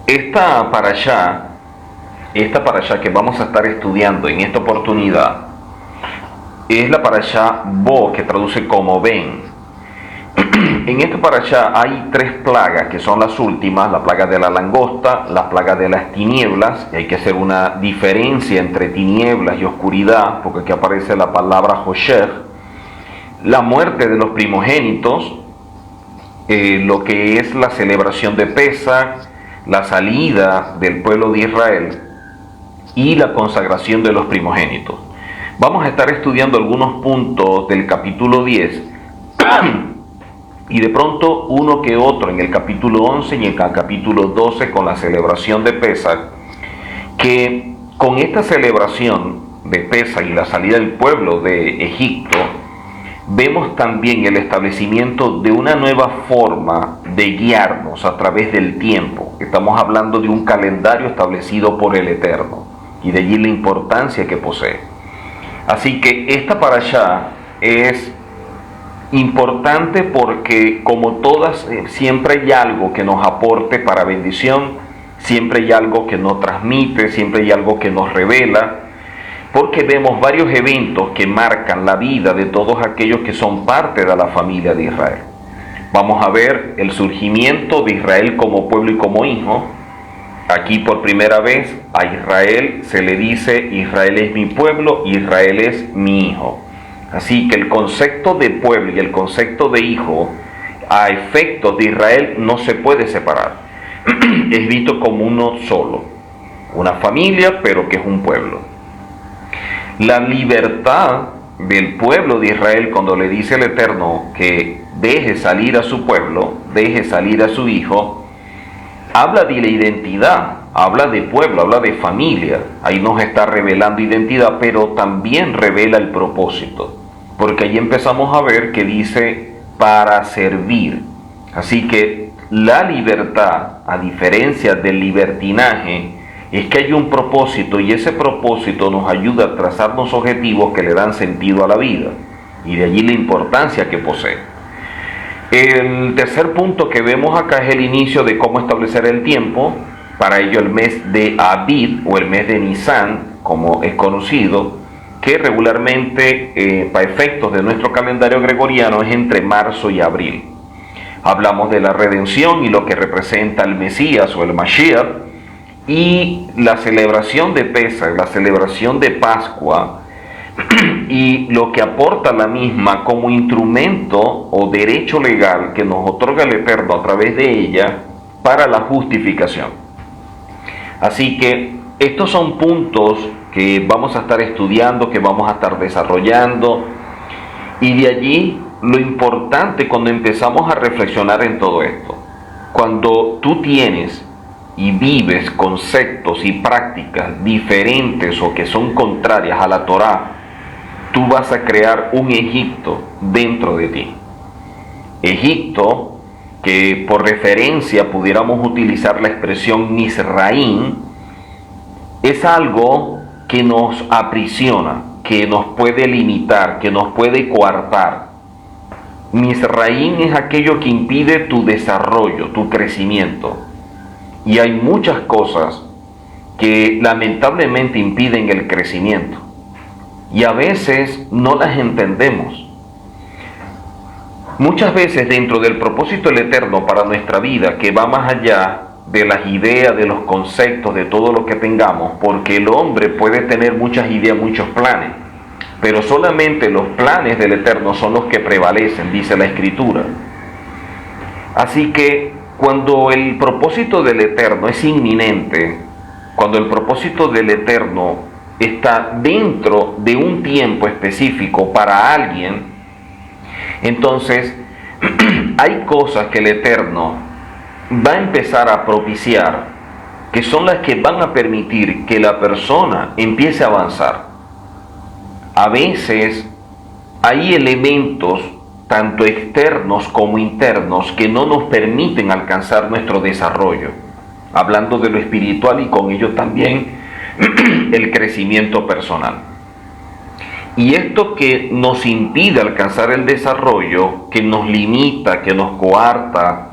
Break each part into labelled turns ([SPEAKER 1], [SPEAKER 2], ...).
[SPEAKER 1] Esta parashá que vamos a estar estudiando en esta oportunidad es la parashá Bo, que traduce como ven. En esta parashá hay tres plagas que son las últimas: la plaga de la langosta, la plaga de las tinieblas, y hay que hacer una diferencia entre tinieblas y oscuridad, porque aquí aparece la palabra Hoshech, la muerte de los primogénitos, lo que es la celebración de Pesach, la salida del pueblo de Israel y la consagración de los primogénitos. Vamos a estar estudiando algunos puntos del capítulo 10 y de pronto uno que otro en el capítulo 11 y en el capítulo 12 con la celebración de Pesach, que con esta celebración de Pesach y la salida del pueblo de Egipto, vemos también el establecimiento de una nueva forma de guiarnos a través del tiempo. Estamos hablando de un calendario establecido por el Eterno, y de allí la importancia que posee. Así que esta parashá es importante porque, como todas, siempre hay algo que nos aporte para bendición, siempre hay algo que nos transmite, siempre hay algo que nos revela, porque vemos varios eventos que marcan la vida de todos aquellos que son parte de la familia de Israel. Vamos a ver el surgimiento de Israel como pueblo y como hijo. Aquí por primera vez a Israel se le dice: Israel es mi pueblo, Israel es mi hijo. Así que el concepto de pueblo y el concepto de hijo, a efectos de Israel, no se puede separar. Es visto como uno solo, una familia, pero que es un pueblo. La libertad del pueblo de Israel, cuando le dice el Eterno que deje salir a su pueblo, deje salir a su hijo, habla de la identidad, habla de pueblo, habla de familia. Ahí nos está revelando identidad, pero también revela el propósito, porque ahí empezamos a ver que dice para servir. Así que la libertad, a diferencia del libertinaje, es que hay un propósito, y ese propósito nos ayuda a trazarnos objetivos que le dan sentido a la vida, y de allí la importancia que posee. El tercer punto que vemos acá es el inicio de cómo establecer el tiempo. Para ello el mes de Abib, o el mes de Nisan, como es conocido, que regularmente para efectos de nuestro calendario gregoriano es entre marzo y abril. Hablamos de la redención y lo que representa el Mesías o el Mashiach, y la celebración de Pesach, la celebración de Pascua, y lo que aporta la misma como instrumento o derecho legal que nos otorga el Eterno a través de ella para la justificación. Así que estos son puntos que vamos a estar estudiando, que vamos a estar desarrollando, y de allí lo importante cuando empezamos a reflexionar en todo esto. Cuando tú tienes y vives conceptos y prácticas diferentes o que son contrarias a la Torá, tú vas a crear un Egipto dentro de ti. Egipto, que por referencia pudiéramos utilizar la expresión Misraín, es algo que nos aprisiona, que nos puede limitar, que nos puede coartar. Misraín es aquello que impide tu desarrollo, tu crecimiento. Y hay muchas cosas que lamentablemente impiden el crecimiento, y a veces no las entendemos. Muchas veces dentro del propósito del Eterno para nuestra vida, que va más allá de las ideas, de los conceptos, de todo lo que tengamos, porque el hombre puede tener muchas ideas, muchos planes, pero solamente los planes del Eterno son los que prevalecen, dice la Escritura. Así que cuando el propósito del Eterno es inminente, cuando el propósito del Eterno está dentro de un tiempo específico para alguien, entonces hay cosas que el Eterno va a empezar a propiciar, que son las que van a permitir que la persona empiece a avanzar. A veces hay elementos tanto externos como internos que no nos permiten alcanzar nuestro desarrollo, hablando de lo espiritual y con ello también el crecimiento personal. Y esto que nos impide alcanzar el desarrollo, que nos limita, que nos coarta,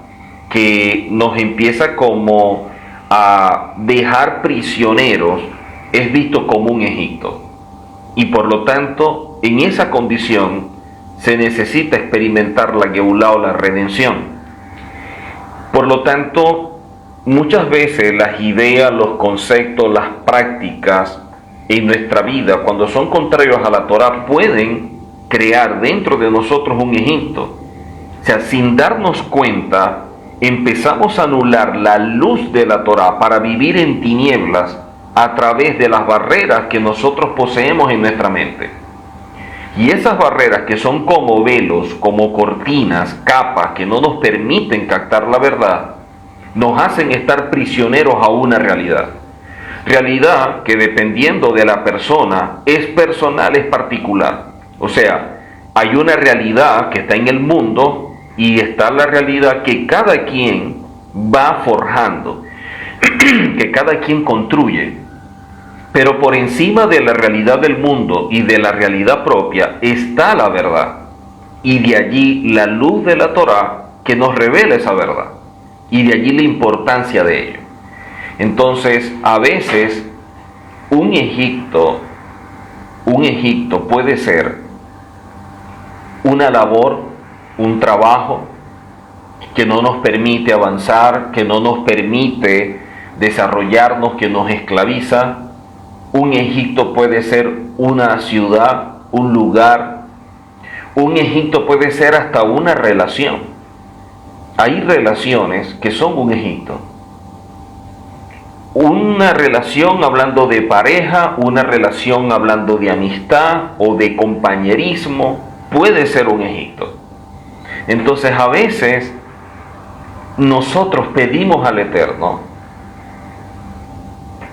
[SPEAKER 1] que nos empieza como a dejar prisioneros es visto como un Egipto. Y por lo tanto, en esa condición se necesita experimentar la Geulá o la redención. Por lo tanto, muchas veces las ideas, los conceptos, las prácticas en nuestra vida, cuando son contrarios a la Torá, pueden crear dentro de nosotros un Egipto. O sea, sin darnos cuenta, empezamos a anular la luz de la Torá para vivir en tinieblas a través de las barreras que nosotros poseemos en nuestra mente. Y esas barreras, que son como velos, como cortinas, capas que no nos permiten captar la verdad, nos hacen estar prisioneros a una realidad. Realidad que, dependiendo de la persona, es personal, es particular. O sea, hay una realidad que está en el mundo y está la realidad que cada quien va forjando, que cada quien construye. Pero por encima de la realidad del mundo y de la realidad propia está la verdad. Y de allí la luz de la Torá que nos revela esa verdad. Y de allí la importancia de ello. Entonces, a veces, un Egipto puede ser una labor, un trabajo que no nos permite avanzar, que no nos permite desarrollarnos, que nos esclaviza. Un Egipto puede ser una ciudad, un lugar. Un Egipto puede ser hasta una relación. Hay relaciones que son un Egipto. Una relación hablando de pareja, una relación hablando de amistad o de compañerismo, puede ser un Egipto. Entonces, a veces nosotros pedimos al Eterno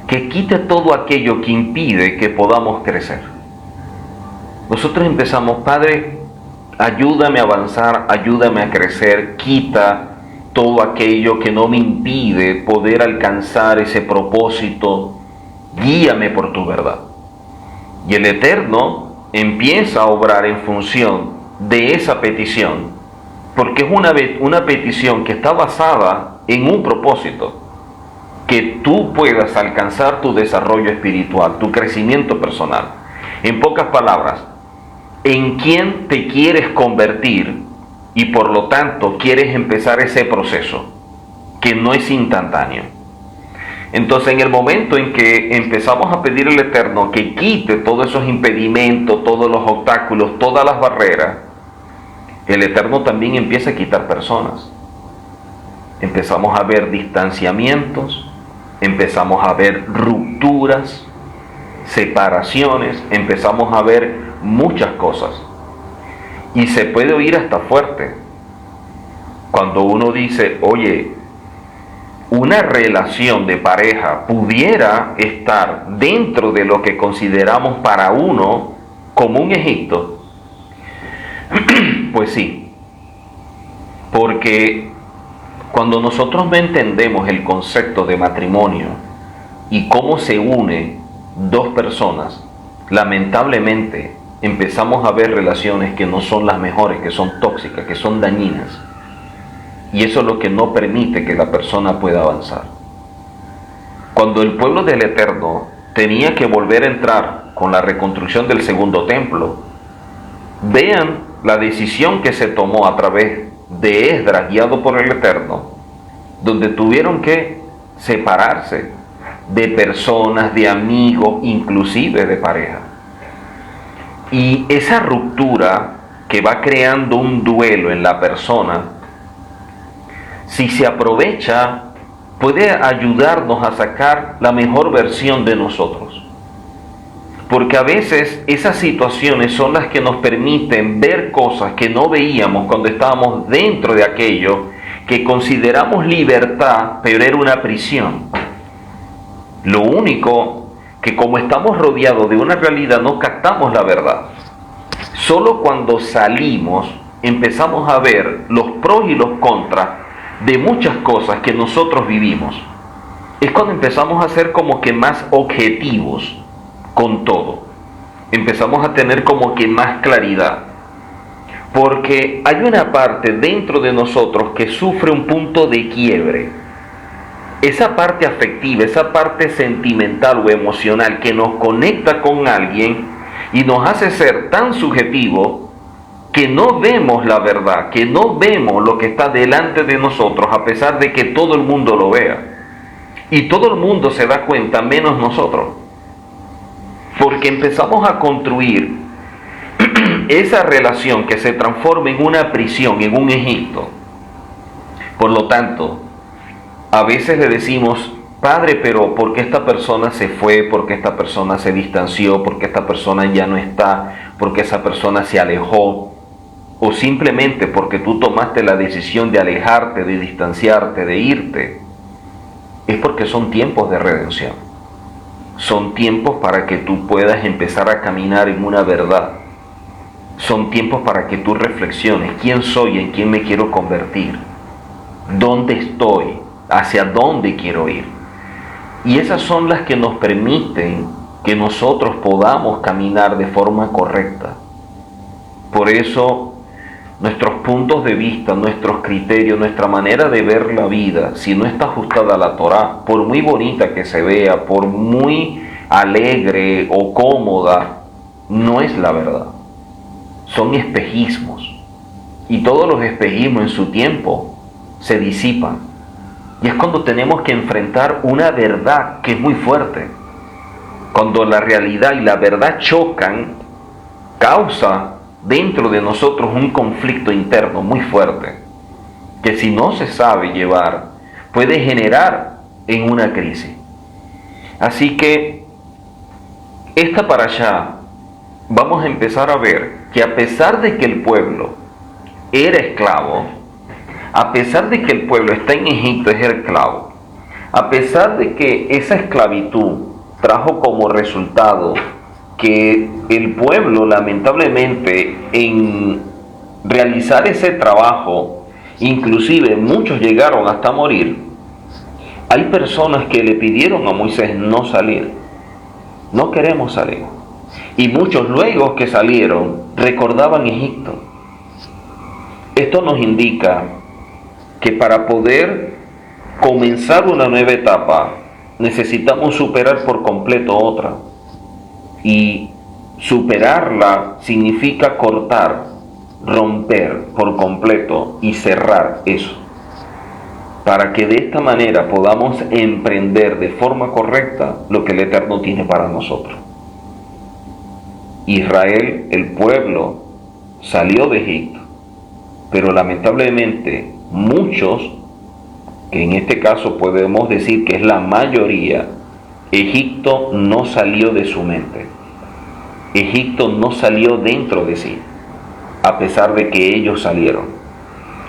[SPEAKER 1] que quite todo aquello que impide que podamos crecer. Nosotros empezamos: Padre, ayúdame a avanzar, ayúdame a crecer, quita todo aquello que no me impide poder alcanzar ese propósito, guíame por tu verdad. Y el Eterno empieza a obrar en función de esa petición, porque es una petición que está basada en un propósito: que tú puedas alcanzar tu desarrollo espiritual, tu crecimiento personal. En pocas palabras, ¿en quién te quieres convertir? Y por lo tanto quieres empezar ese proceso, que no es instantáneo. Entonces, en el momento en que empezamos a pedir al Eterno que quite todos esos impedimentos, todos los obstáculos, todas las barreras, el Eterno también empieza a quitar personas. Empezamos a ver distanciamientos, empezamos a ver rupturas, separaciones, empezamos a ver muchas cosas. Y se puede oír hasta fuerte cuando uno dice: oye, una relación de pareja pudiera estar dentro de lo que consideramos para uno como un Egipto. Pues sí, porque cuando nosotros no entendemos el concepto de matrimonio y cómo se une dos personas, lamentablemente empezamos a ver relaciones que no son las mejores, que son tóxicas, que son dañinas. Y eso es lo que no permite que la persona pueda avanzar. Cuando el pueblo del Eterno tenía que volver a entrar con la reconstrucción del segundo templo, vean la decisión que se tomó a través de Esdras, guiado por el Eterno, donde tuvieron que separarse de personas, de amigos, inclusive de pareja. Y esa ruptura que va creando un duelo en la persona, si se aprovecha, puede ayudarnos a sacar la mejor versión de nosotros. Porque a veces esas situaciones son las que nos permiten ver cosas que no veíamos cuando estábamos dentro de aquello que consideramos libertad, pero era una prisión. Lo único que, como estamos rodeados de una realidad, no captamos la verdad. Solo cuando salimos empezamos a ver los pros y los contras de muchas cosas que nosotros vivimos. Es cuando empezamos a ser como que más objetivos con todo. Empezamos a tener como que más claridad. Porque hay una parte dentro de nosotros que sufre un punto de quiebre. esa parte afectiva, esa parte sentimental o emocional que nos conecta con alguien y nos hace ser tan subjetivos que no vemos la verdad, que no vemos lo que está delante de nosotros, a pesar de que todo el mundo lo vea. Y todo el mundo se da cuenta, menos nosotros. Porque empezamos a construir esa relación que se transforma en una prisión, en un Egipto. Por lo tanto, a veces le decimos, Padre, pero ¿por qué esta persona se fue? ¿Por qué esta persona se distanció? ¿Por qué esta persona ya no está? ¿Por qué esa persona se alejó? O simplemente porque tú tomaste la decisión de alejarte, de distanciarte, de irte. Es porque son tiempos de redención. Son tiempos para que tú puedas empezar a caminar en una verdad. Son tiempos para que tú reflexiones quién soy, en quién me quiero convertir, dónde estoy, hacia dónde quiero ir. Y esas son las que nos permiten que nosotros podamos caminar de forma correcta. Por eso, nuestros puntos de vista, nuestros criterios, nuestra manera de ver la vida, si no está ajustada a la Torá, por muy bonita que se vea, por muy alegre o cómoda, no es la verdad. Son espejismos. Y todos los espejismos en su tiempo se disipan. Y es cuando tenemos que enfrentar una verdad que es muy fuerte. Cuando la realidad y la verdad chocan, causa dentro de nosotros un conflicto interno muy fuerte, que si no se sabe llevar, puede generar en una crisis. Así que, esta parashá, vamos a empezar a ver que a pesar de que el pueblo era esclavo, a pesar de que el pueblo está en Egipto, es esclavo, a pesar de que esa esclavitud trajo como resultado que el pueblo, lamentablemente, en realizar ese trabajo, inclusive muchos llegaron hasta morir, hay personas que le pidieron a Moisés no salir. No queremos salir. Y muchos luego que salieron recordaban Egipto. Esto nos indica que para poder comenzar una nueva etapa necesitamos superar por completo otra. Y superarla significa cortar, romper por completo y cerrar eso, para que de esta manera podamos emprender de forma correcta lo que el Eterno tiene para nosotros. Israel, el pueblo, salió de Egipto, pero lamentablemente muchos, que en este caso podemos decir que es la mayoría, Egipto no salió de su mente. Egipto no salió dentro de sí, a pesar de que ellos salieron.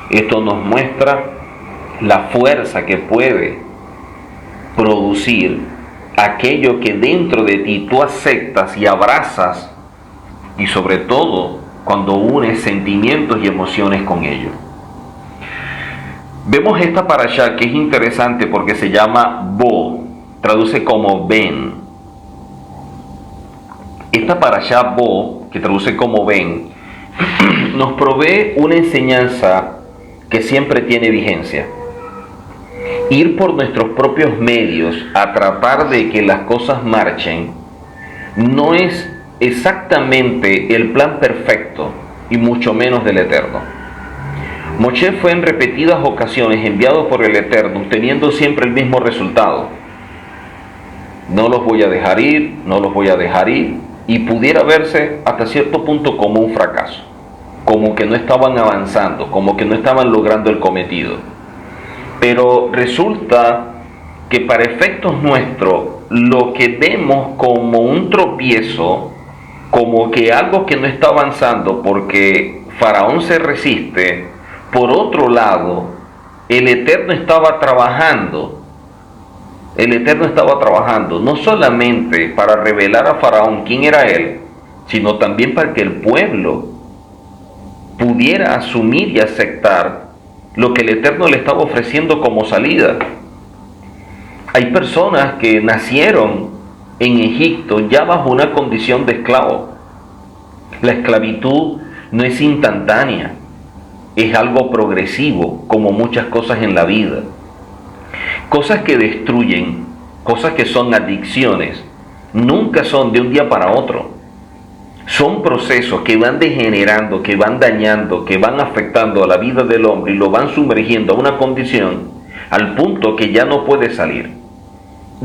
[SPEAKER 1] Esto nos muestra la fuerza que puede producir aquello que dentro de ti tú aceptas y abrazas, y sobre todo cuando unes sentimientos y emociones con ello. Vemos esta parashá que es interesante porque se llama Bo, traduce como ven. Esta parashá Bo, que traduce como ven, nos provee una enseñanza que siempre tiene vigencia. Ir por nuestros propios medios a tratar de que las cosas marchen no es exactamente el plan perfecto y mucho menos del Eterno. Moshe fue en repetidas ocasiones enviado por el Eterno teniendo siempre el mismo resultado. No los voy a dejar ir, no los voy a dejar ir, y pudiera verse hasta cierto punto como un fracaso, como que no estaban avanzando, como que no estaban logrando el cometido. Pero resulta que para efectos nuestros, lo que vemos como un tropiezo, como que algo que no está avanzando porque Faraón se resiste, por otro lado, el Eterno estaba trabajando. El Eterno estaba trabajando no solamente para revelar a Faraón quién era él, sino también para que el pueblo pudiera asumir y aceptar lo que el Eterno le estaba ofreciendo como salida. Hay personas que nacieron en Egipto ya bajo una condición de esclavo. La esclavitud no es instantánea, es algo progresivo, como muchas cosas en la vida. Cosas que destruyen, cosas que son adicciones, nunca son de un día para otro. Son procesos que van degenerando, que van dañando, que van afectando a la vida del hombre y lo van sumergiendo a una condición al punto que ya no puede salir.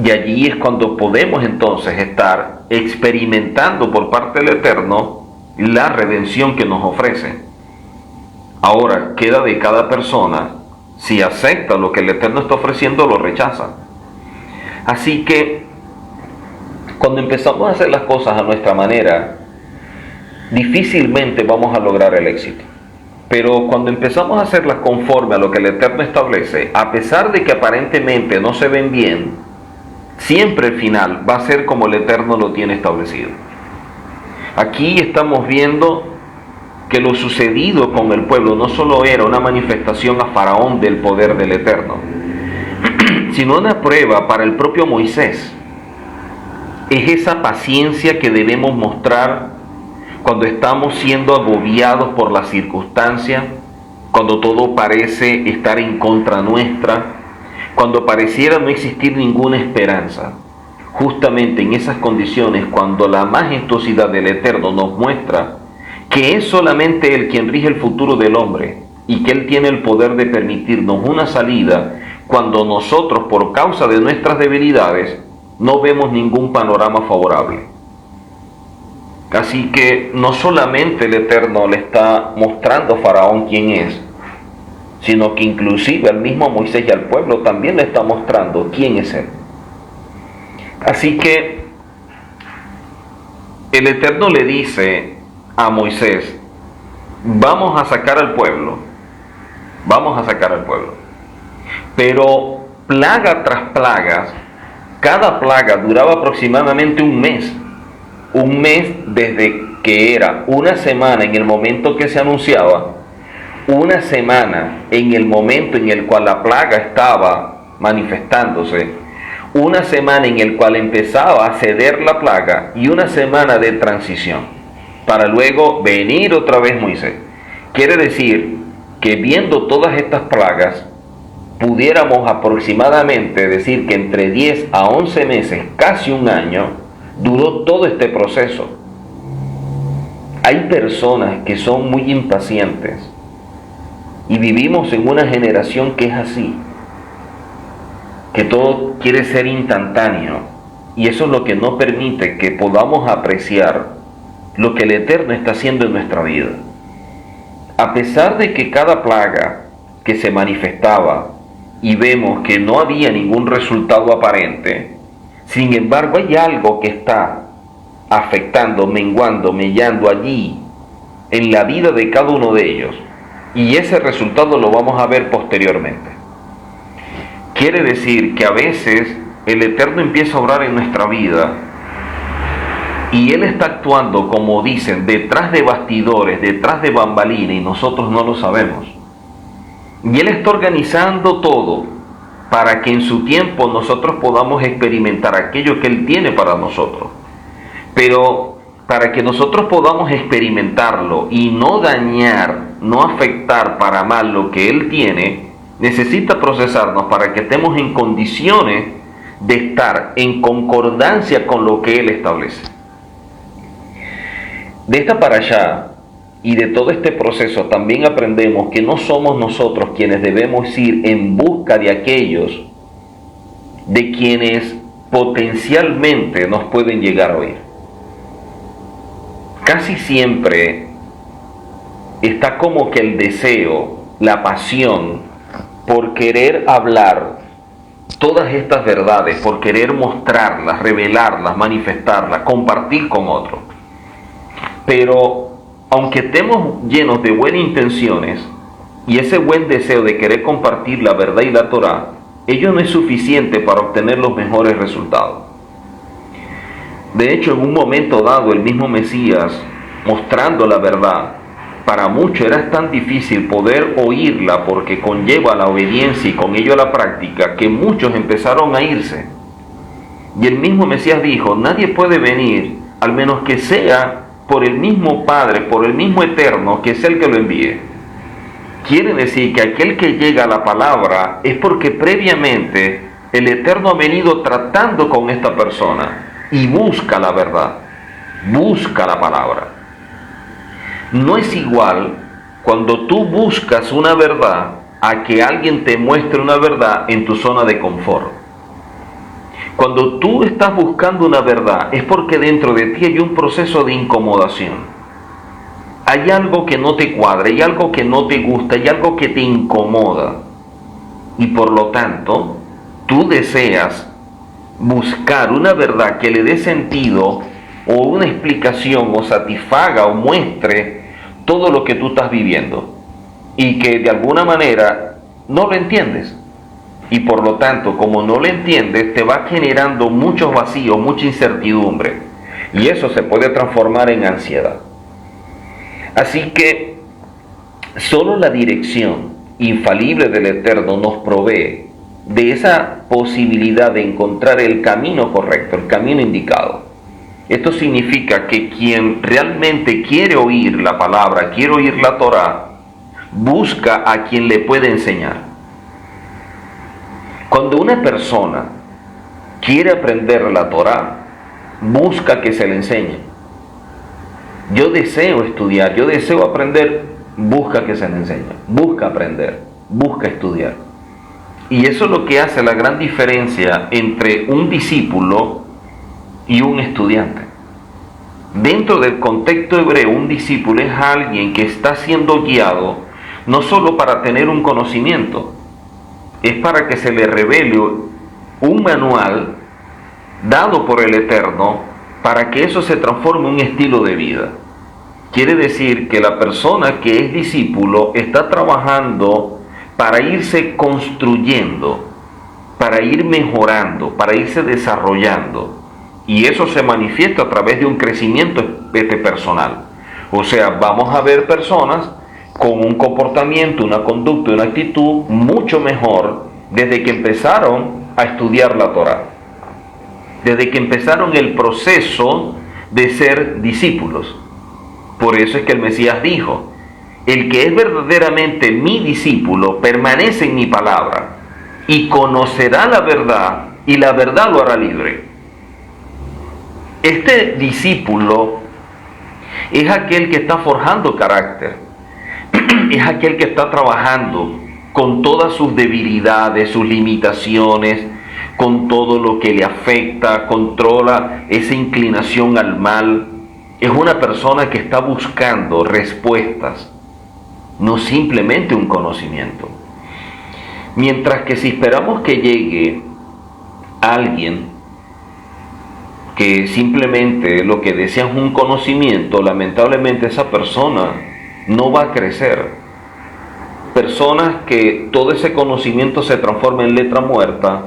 [SPEAKER 1] Y allí es cuando podemos entonces estar experimentando por parte del Eterno la redención que nos ofrece. Ahora queda de cada persona si acepta lo que el Eterno está ofreciendo o lo rechaza. Así que cuando empezamos a hacer las cosas a nuestra manera, difícilmente vamos a lograr el éxito. Pero cuando empezamos a hacerlas conforme a lo que el Eterno establece, a pesar de que aparentemente no se ven bien, siempre el final va a ser como el Eterno lo tiene establecido. Aquí estamos viendo que lo sucedido con el pueblo no solo era una manifestación a Faraón del poder del Eterno, sino una prueba para el propio Moisés. Es esa paciencia que debemos mostrar cuando estamos siendo agobiados por las circunstancias, cuando todo parece estar en contra nuestra, cuando pareciera no existir ninguna esperanza. Justamente en esas condiciones, cuando la majestuosidad del Eterno nos muestra que es solamente Él quien rige el futuro del hombre y que Él tiene el poder de permitirnos una salida cuando nosotros, por causa de nuestras debilidades, no vemos ningún panorama favorable. Así que no solamente el Eterno le está mostrando a Faraón quién es, sino que inclusive al mismo Moisés y al pueblo también le está mostrando quién es Él. Así que el Eterno le dice a Moisés: vamos a sacar al pueblo, pero plaga tras plaga, cada plaga duraba aproximadamente un mes desde que era una semana en el momento que se anunciaba, una semana en el momento en el cual la plaga estaba manifestándose, una semana en el cual empezaba a ceder la plaga y una semana de transición, para luego venir otra vez Moisés. Quiere decir que viendo todas estas plagas, pudiéramos aproximadamente decir que entre 10 a 11 meses, casi un año, duró todo este proceso. Hay personas que son muy impacientes y vivimos en una generación que es así, que todo quiere ser instantáneo, y eso es lo que no permite que podamos apreciar lo que el Eterno está haciendo en nuestra vida. A pesar de que cada plaga que se manifestaba y vemos que no había ningún resultado aparente, sin embargo hay algo que está afectando, menguando, mellando allí en la vida de cada uno de ellos, y ese resultado lo vamos a ver posteriormente. Quiere decir que a veces el Eterno empieza a obrar en nuestra vida y Él está actuando, como dicen, detrás de bastidores, detrás de bambalinas, y nosotros no lo sabemos. Y Él está organizando todo para que en su tiempo nosotros podamos experimentar aquello que Él tiene para nosotros. Pero para que nosotros podamos experimentarlo y no dañar, no afectar para mal lo que Él tiene, necesita procesarnos para que estemos en condiciones de estar en concordancia con lo que Él establece. De esta parashá y de todo este proceso también aprendemos que no somos nosotros quienes debemos ir en busca de aquellos de quienes potencialmente nos pueden llegar a oír. Casi siempre está como que el deseo, la pasión por querer hablar todas estas verdades, por querer mostrarlas, revelarlas, manifestarlas, compartir con otros. Pero aunque estemos llenos de buenas intenciones y ese buen deseo de querer compartir la verdad y la Torá, ello no es suficiente para obtener los mejores resultados. De hecho, en un momento dado, el mismo Mesías, mostrando la verdad, para muchos era tan difícil poder oírla porque conlleva la obediencia y con ello la práctica, que muchos empezaron a irse. Y el mismo Mesías dijo: nadie puede venir al menos que sea por el mismo Padre, por el mismo Eterno, que es el que lo envíe. Quiere decir que aquel que llega a la palabra es porque previamente El Eterno ha venido tratando con esta persona y busca la verdad, busca la palabra. No es igual cuando tú buscas una verdad a que alguien te muestre una verdad en tu zona de confort. Cuando tú estás buscando una verdad es porque dentro de ti hay un proceso de incomodación. Hay algo que no te cuadra, hay algo que no te gusta, hay algo que te incomoda. Y por lo tanto, tú deseas buscar una verdad que le dé sentido o una explicación o satisfaga o muestre todo lo que tú estás viviendo y que de alguna manera no lo entiendes. Y por lo tanto, como no lo entiendes, te va generando muchos vacíos, mucha incertidumbre. Y eso se puede transformar en ansiedad. Así que solo la dirección infalible del Eterno nos provee de esa posibilidad de encontrar el camino correcto, el camino indicado. Esto significa que quien realmente quiere oír la palabra, quiere oír la Torá, busca a quien le puede enseñar. Cuando una persona quiere aprender la Torá, busca que se le enseñe. Yo deseo estudiar, yo deseo aprender, busca que se le enseñe, busca aprender, busca estudiar. Y eso es lo que hace la gran diferencia entre un discípulo y un estudiante. Dentro del contexto hebreo, un discípulo es alguien que está siendo guiado no solo para tener un conocimiento, es para que se le revele un manual dado por el Eterno para que eso se transforme en un estilo de vida. Quiere decir que la persona que es discípulo está trabajando para irse construyendo, para ir mejorando, para irse desarrollando. Y eso se manifiesta a través de un crecimiento personal. O sea, vamos a ver personas con un comportamiento, una conducta, una actitud mucho mejor desde que empezaron a estudiar la Torá. Desde que empezaron el proceso de ser discípulos. Por eso es que el Mesías dijo, el que es verdaderamente mi discípulo permanece en mi palabra y conocerá la verdad y la verdad lo hará libre. Este discípulo es aquel que está forjando carácter, es aquel que está trabajando con todas sus debilidades, sus limitaciones, con todo lo que le afecta, controla esa inclinación al mal. Es una persona que está buscando respuestas, no simplemente un conocimiento. Mientras que si esperamos que llegue alguien que simplemente lo que desea es un conocimiento, lamentablemente esa persona no va a crecer. Personas que todo ese conocimiento se transforma en letra muerta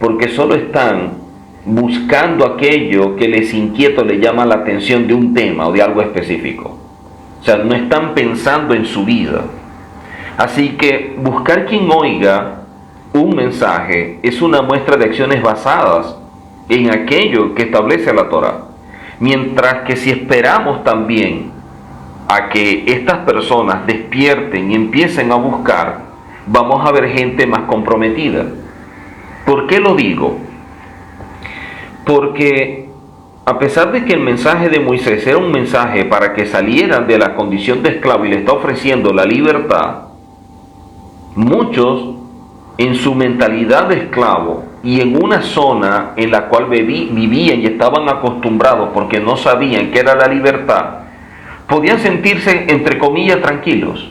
[SPEAKER 1] porque solo están buscando aquello que les inquieta o les llama la atención de un tema o de algo específico. O sea, no están pensando en su vida. Así que buscar quien oiga un mensaje es una muestra de acciones basadas en aquello que establece la Torá. Mientras que si esperamos también a que estas personas despierten y empiecen a buscar, vamos a ver gente más comprometida. ¿Por qué lo digo? Porque a pesar de que el mensaje de Moisés era un mensaje para que salieran de la condición de esclavo y le está ofreciendo la libertad, muchos en su mentalidad de esclavo y en una zona en la cual vivían y estaban acostumbrados porque no sabían qué era la libertad, podían sentirse entre comillas tranquilos.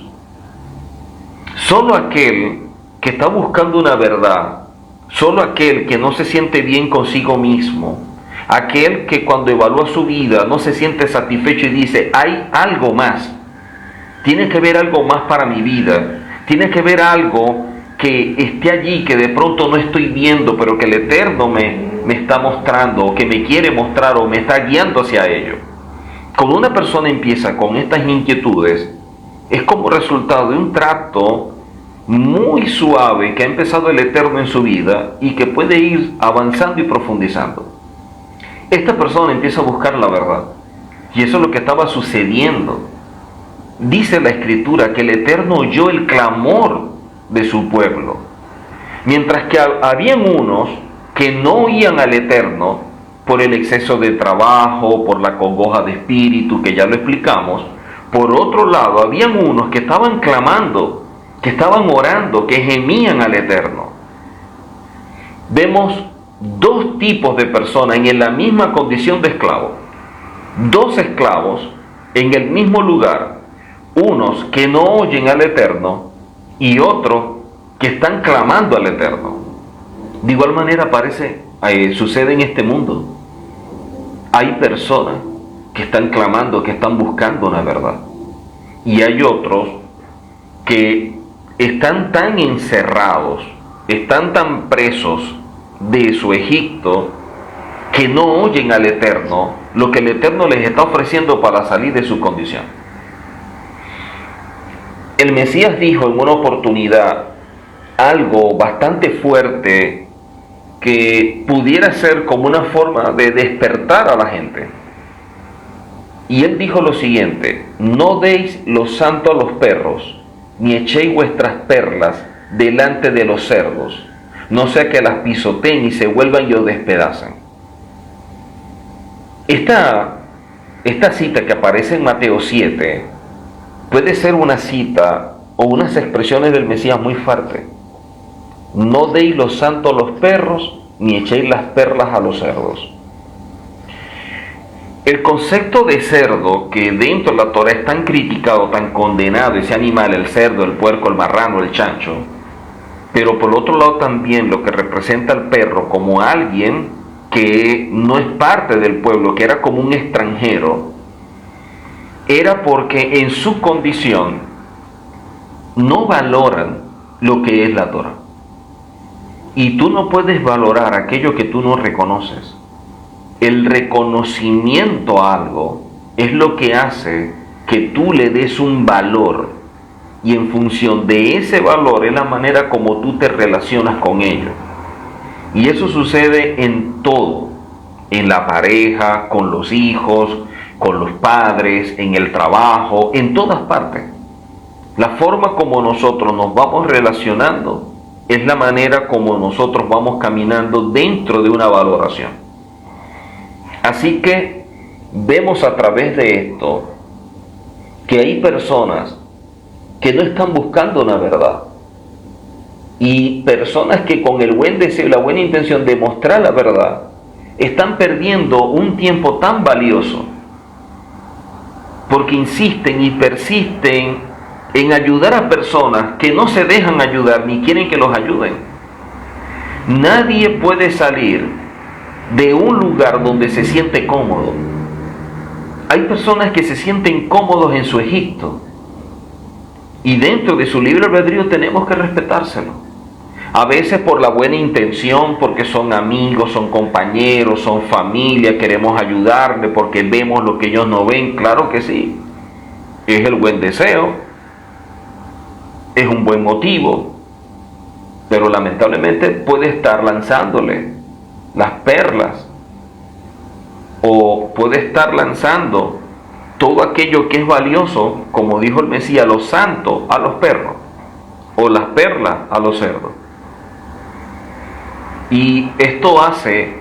[SPEAKER 1] Solo aquel que está buscando una verdad, solo aquel que no se siente bien consigo mismo, aquel que cuando evalúa su vida no se siente satisfecho y dice, hay algo más, tiene que haber algo más para mi vida, tiene que haber algo que esté allí, que de pronto no estoy viendo, pero que el Eterno me está mostrando, o que me quiere mostrar, o me está guiando hacia ello. Cuando una persona empieza con estas inquietudes, es como resultado de un trato muy suave que ha empezado el Eterno en su vida y que puede ir avanzando y profundizando. Esta persona empieza a buscar la verdad, y eso es lo que estaba sucediendo. Dice la Escritura que el Eterno oyó el clamor de su pueblo. Mientras que habían unos que no oían al Eterno por el exceso de trabajo, por la congoja de espíritu, que ya lo explicamos. Por otro lado, habían unos que estaban clamando, que estaban orando, que gemían al Eterno. Vemos dos tipos de personas en la misma condición de esclavo. Dos esclavos en el mismo lugar, unos que no oyen al Eterno y otros que están clamando al Eterno. De igual manera sucede en este mundo. Hay personas que están clamando, que están buscando una verdad. Y hay otros que están tan encerrados, están tan presos de su Egipto, que no oyen al Eterno, lo que el Eterno les está ofreciendo para salir de su condición. El Mesías dijo en una oportunidad algo bastante fuerte que pudiera ser como una forma de despertar a la gente. Y él dijo lo siguiente: no deis lo santo a los perros, ni echéis vuestras perlas delante de los cerdos, no sea que las pisoteen y se vuelvan y os despedacen. Esta cita que aparece en Mateo 7 puede ser una cita o unas expresiones del Mesías muy fuertes. No deis lo santo a los perros, ni echéis las perlas a los cerdos. El concepto de cerdo, que dentro de la Torah es tan criticado, tan condenado, ese animal, el cerdo, el puerco, el marrano, el chancho, pero por otro lado también lo que representa al perro como alguien que no es parte del pueblo, que era como un extranjero, era porque en su condición no valoran lo que es la Torah. Y tú no puedes valorar aquello que tú no reconoces. El reconocimiento a algo es lo que hace que tú le des un valor, y en función de ese valor es la manera como tú te relacionas con ello. Y eso sucede en todo, en la pareja, con los hijos, con los padres, en el trabajo, en todas partes. La forma como nosotros nos vamos relacionando es la manera como nosotros vamos caminando dentro de una valoración. Así que vemos a través de esto que hay personas que no están buscando una verdad, y personas que con el buen deseo y la buena intención de mostrar la verdad están perdiendo un tiempo tan valioso porque insisten y persisten en ayudar a personas que no se dejan ayudar ni quieren que los ayuden. Nadie puede salir de un lugar donde se siente cómodo. Hay personas que se sienten cómodos en su Egipto, y dentro de su libre albedrío tenemos que respetárselo. A veces por la buena intención, porque son amigos, son compañeros, son familia, queremos ayudarle porque vemos lo que ellos no ven. Claro que sí, es el buen deseo, es un buen motivo, pero lamentablemente puede estar lanzándole las perlas, o puede estar lanzando todo aquello que es valioso, como dijo el Mesías, lo santo a los perros, o las perlas a los cerdos. Y esto hace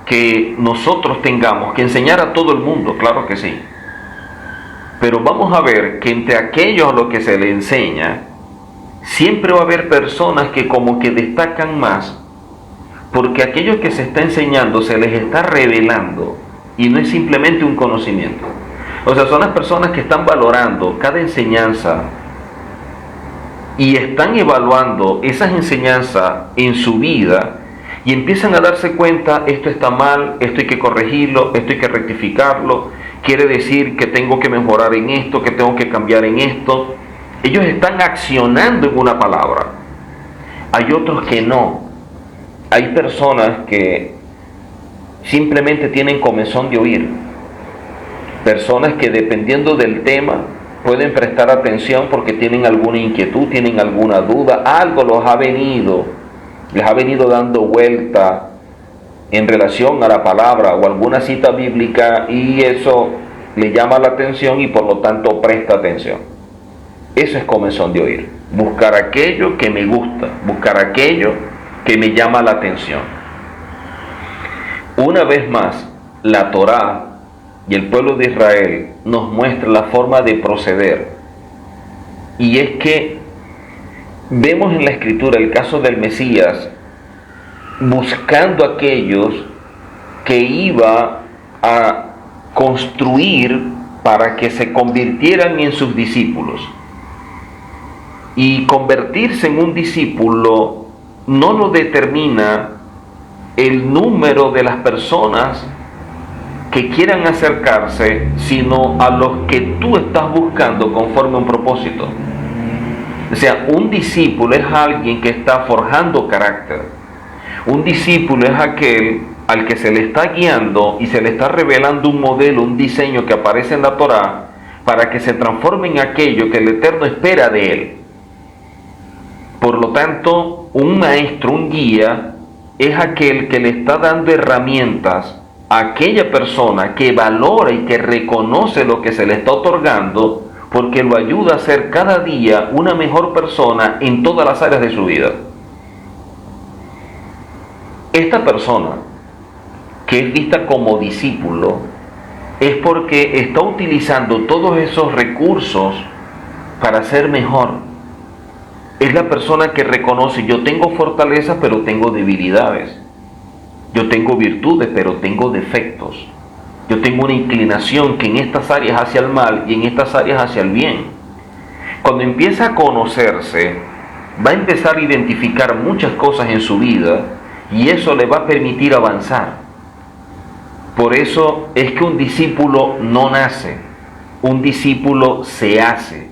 [SPEAKER 1] que nosotros tengamos que enseñar a todo el mundo, claro que sí. Pero vamos a ver que entre aquellos a los que se le enseña, siempre va a haber personas que como que destacan más, porque aquello que se está enseñando se les está revelando, y no es simplemente un conocimiento. O sea, son las personas que están valorando cada enseñanza y están evaluando esas enseñanzas en su vida, y empiezan a darse cuenta: esto está mal, esto hay que corregirlo, esto hay que rectificarlo, quiere decir que tengo que mejorar en esto, que tengo que cambiar en esto. Ellos están accionando en una palabra. Hay otros que no. Hay personas que simplemente tienen comezón de oír. Personas que dependiendo del tema pueden prestar atención porque tienen alguna inquietud, tienen alguna duda, algo les ha venido dando vuelta en relación a la palabra o alguna cita bíblica, y eso le llama la atención y por lo tanto presta atención. Eso es comezón de oír. Buscar aquello que me gusta, buscar aquello que me llama la atención. Una vez más, la Torá y el pueblo de Israel nos muestra la forma de proceder. Y es que vemos en la Escritura el caso del Mesías buscando a aquellos que iba a construir para que se convirtieran en sus discípulos. Y convertirse en un discípulo no lo determina el número de las personas que quieran acercarse, sino a los que tú estás buscando conforme a un propósito. O sea, un discípulo es alguien que está forjando carácter. Un discípulo es aquel al que se le está guiando y se le está revelando un modelo, un diseño que aparece en la Torá, para que se transforme en aquello que el Eterno espera de él. Por lo tanto, un maestro, un guía, es aquel que le está dando herramientas a aquella persona que valora y que reconoce lo que se le está otorgando, porque lo ayuda a ser cada día una mejor persona en todas las áreas de su vida. Esta persona, que es vista como discípulo, es porque está utilizando todos esos recursos para ser mejor. Es la persona que reconoce: yo tengo fortalezas, pero tengo debilidades. Yo tengo virtudes, pero tengo defectos. Yo tengo una inclinación que en estas áreas hacia el mal y en estas áreas hacia el bien. Cuando empieza a conocerse, va a empezar a identificar muchas cosas en su vida y eso le va a permitir avanzar. Por eso es que un discípulo no nace, un discípulo se hace.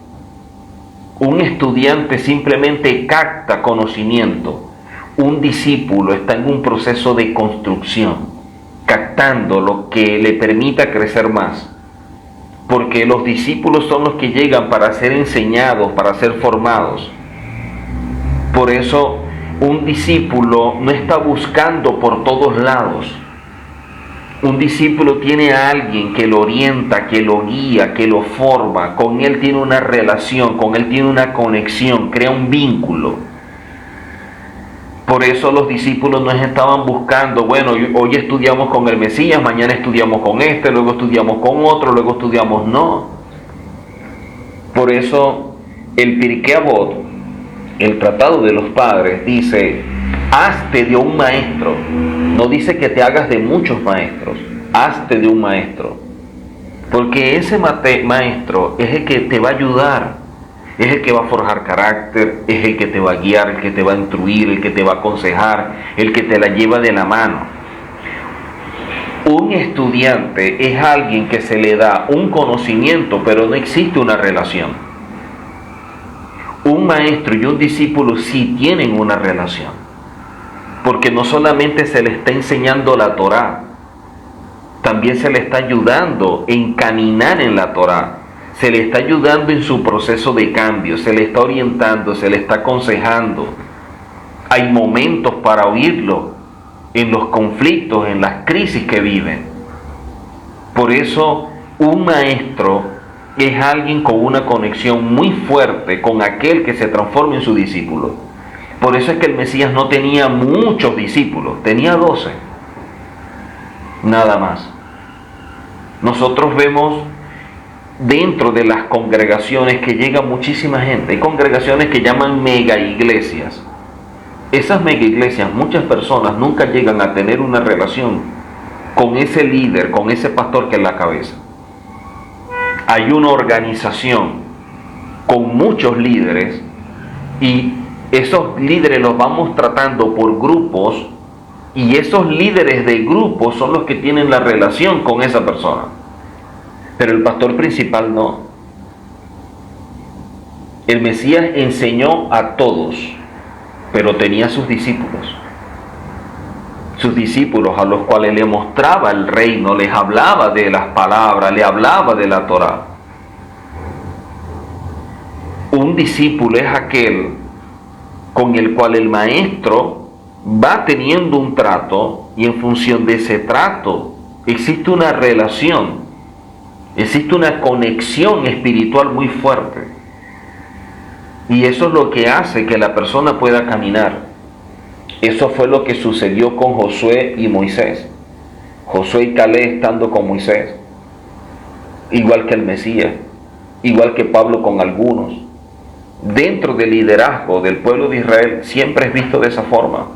[SPEAKER 1] Un estudiante simplemente capta conocimiento. Un discípulo está en un proceso de construcción, captando lo que le permita crecer más. Porque los discípulos son los que llegan para ser enseñados, para ser formados. Por eso un discípulo no está buscando por todos lados. Un discípulo tiene a alguien que lo orienta, que lo guía, que lo forma. Con él tiene una relación, con él tiene una conexión, crea un vínculo. Por eso los discípulos no estaban buscando: bueno, hoy estudiamos con el Mesías, mañana estudiamos con este, luego estudiamos con otro, luego estudiamos. No. Por eso el Pirkei Avot, el Tratado de los Padres, dice: hazte de un maestro. No dice que te hagas de muchos maestros, hazte de un maestro. Porque ese maestro es el que te va a ayudar, es el que va a forjar carácter, es el que te va a guiar, el que te va a instruir, el que te va a aconsejar, el que te la lleva de la mano. Un estudiante es alguien que se le da un conocimiento, pero no existe una relación. Un maestro y un discípulo sí tienen una relación. Porque no solamente se le está enseñando la Torá, también se le está ayudando en caminar en la Torá, se le está ayudando en su proceso de cambio, se le está orientando, se le está aconsejando. Hay momentos para oírlo en los conflictos, en las crisis que viven. Por eso un maestro es alguien con una conexión muy fuerte con aquel que se transforma en su discípulo. Por eso es que el Mesías no tenía muchos discípulos, tenía 12, nada más. Nosotros vemos dentro de las congregaciones que llega muchísima gente. Hay congregaciones que llaman mega iglesias. Esas mega iglesias, muchas personas nunca llegan a tener una relación con ese líder, con ese pastor que es la cabeza. Hay una organización con muchos líderes y esos líderes los vamos tratando por grupos y esos líderes de grupos son los que tienen la relación con esa persona. Pero el pastor principal no. El Mesías enseñó a todos, pero tenía sus discípulos. Sus discípulos a los cuales le mostraba el reino, les hablaba de las palabras, le hablaba de la Torá. Un discípulo es aquel con el cual el maestro va teniendo un trato y en función de ese trato existe una relación, existe una conexión espiritual muy fuerte. Y eso es lo que hace que la persona pueda caminar. Eso fue lo que sucedió con Josué y Moisés. Josué y Caleb estando con Moisés, igual que el Mesías, igual que Pablo con algunos. Dentro del liderazgo del pueblo de Israel siempre es visto de esa forma.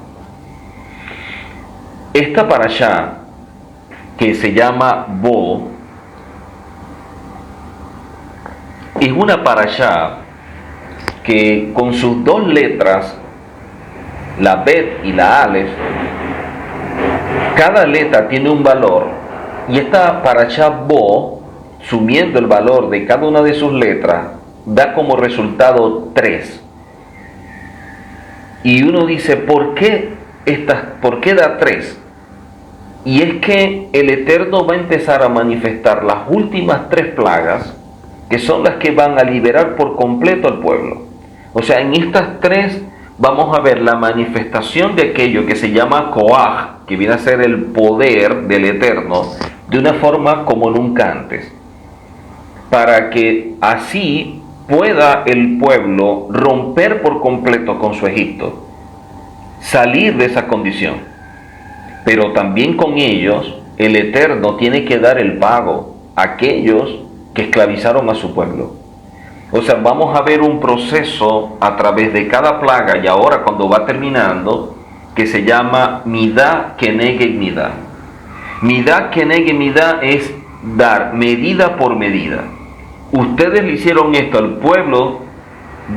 [SPEAKER 1] Esta parashá, que se llama Bo, es una parashá que con sus dos letras, la Bet y la Aleph, cada letra tiene un valor, y esta parashá Bo, sumiendo el valor de cada una de sus letras, da como resultado 3. Y uno dice, ¿por qué da 3? Y es que el Eterno va a empezar a manifestar las últimas 3 plagas, que son las que van a liberar por completo al pueblo. O sea, en estas 3 vamos a ver la manifestación de aquello que se llama Koaj, que viene a ser el poder del Eterno, de una forma como nunca antes, para que así pueda el pueblo romper por completo con su Egipto, salir de esa condición. Pero también con ellos el Eterno tiene que dar el pago a aquellos que esclavizaron a su pueblo. O sea, vamos a ver un proceso a través de cada plaga, y ahora cuando va terminando, que se llama Midá Keneged Midá. Midá Keneged Midá es dar medida por medida. Ustedes le hicieron esto al pueblo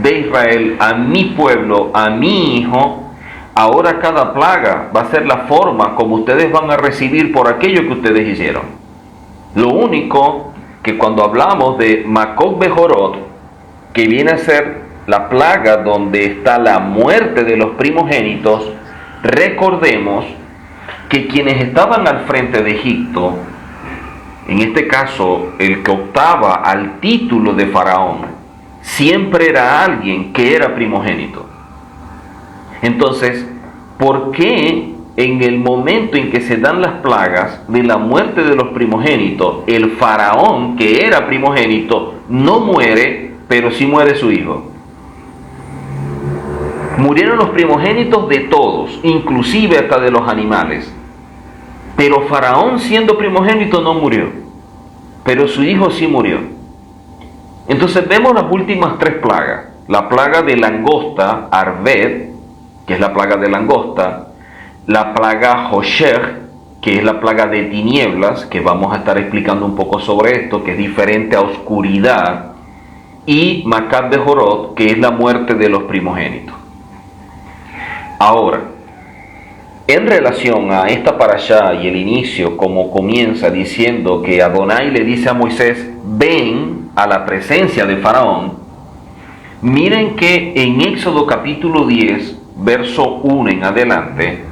[SPEAKER 1] de Israel, a mi pueblo, a mi hijo. Ahora cada plaga va a ser la forma como ustedes van a recibir por aquello que ustedes hicieron. Lo único que cuando hablamos de Makot Bejorot, que viene a ser la plaga donde está la muerte de los primogénitos, recordemos que quienes estaban al frente de Egipto, en este caso el que optaba al título de faraón, siempre era alguien que era primogénito. Entonces, ¿por qué en el momento en que se dan las plagas de la muerte de los primogénitos, el faraón que era primogénito no muere, pero sí muere su hijo? Murieron los primogénitos de todos, inclusive hasta de los animales. Pero Faraón, siendo primogénito, no murió, pero su hijo sí murió. Entonces vemos las últimas 3 plagas. La plaga de langosta, Arvet, que es la plaga de langosta. La plaga Hoshech, que es la plaga de tinieblas, que vamos a estar explicando un poco sobre esto, que es diferente a oscuridad. Y Makat Bejorot, que es la muerte de los primogénitos. Ahora, en relación a esta parashá y el inicio, como comienza diciendo que Adonai le dice a Moisés, ven a la presencia de Faraón, miren que en Éxodo capítulo 10, verso 1 en adelante,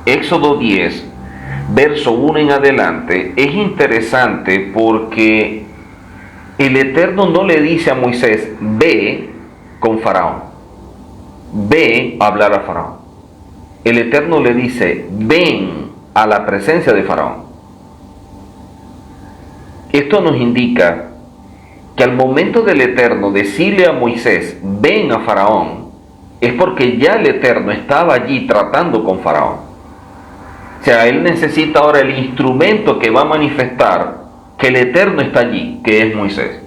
[SPEAKER 1] Éxodo 10, verso 1 en adelante, es interesante porque el Eterno no le dice a Moisés, ve con Faraón, ve a hablar a Faraón. El Eterno le dice, ven a la presencia de Faraón. Esto nos indica que al momento del Eterno decirle a Moisés, ven a Faraón, es porque ya el Eterno estaba allí tratando con Faraón. O sea, él necesita ahora el instrumento que va a manifestar que el Eterno está allí, que es Moisés.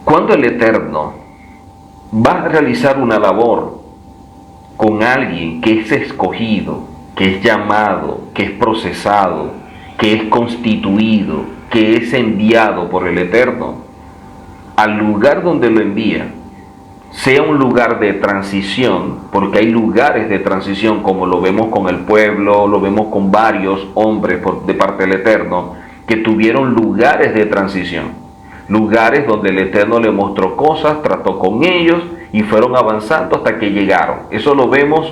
[SPEAKER 1] Cuando el Eterno va a realizar una labor con alguien que es escogido, que es llamado, que es procesado, que es constituido, que es enviado por el Eterno, al lugar donde lo envía, sea un lugar de transición, porque hay lugares de transición, como lo vemos con el pueblo, lo vemos con varios hombres de parte del Eterno, que tuvieron lugares de transición, lugares donde el Eterno le mostró cosas, trató con ellos, y fueron avanzando hasta que llegaron. Eso lo vemos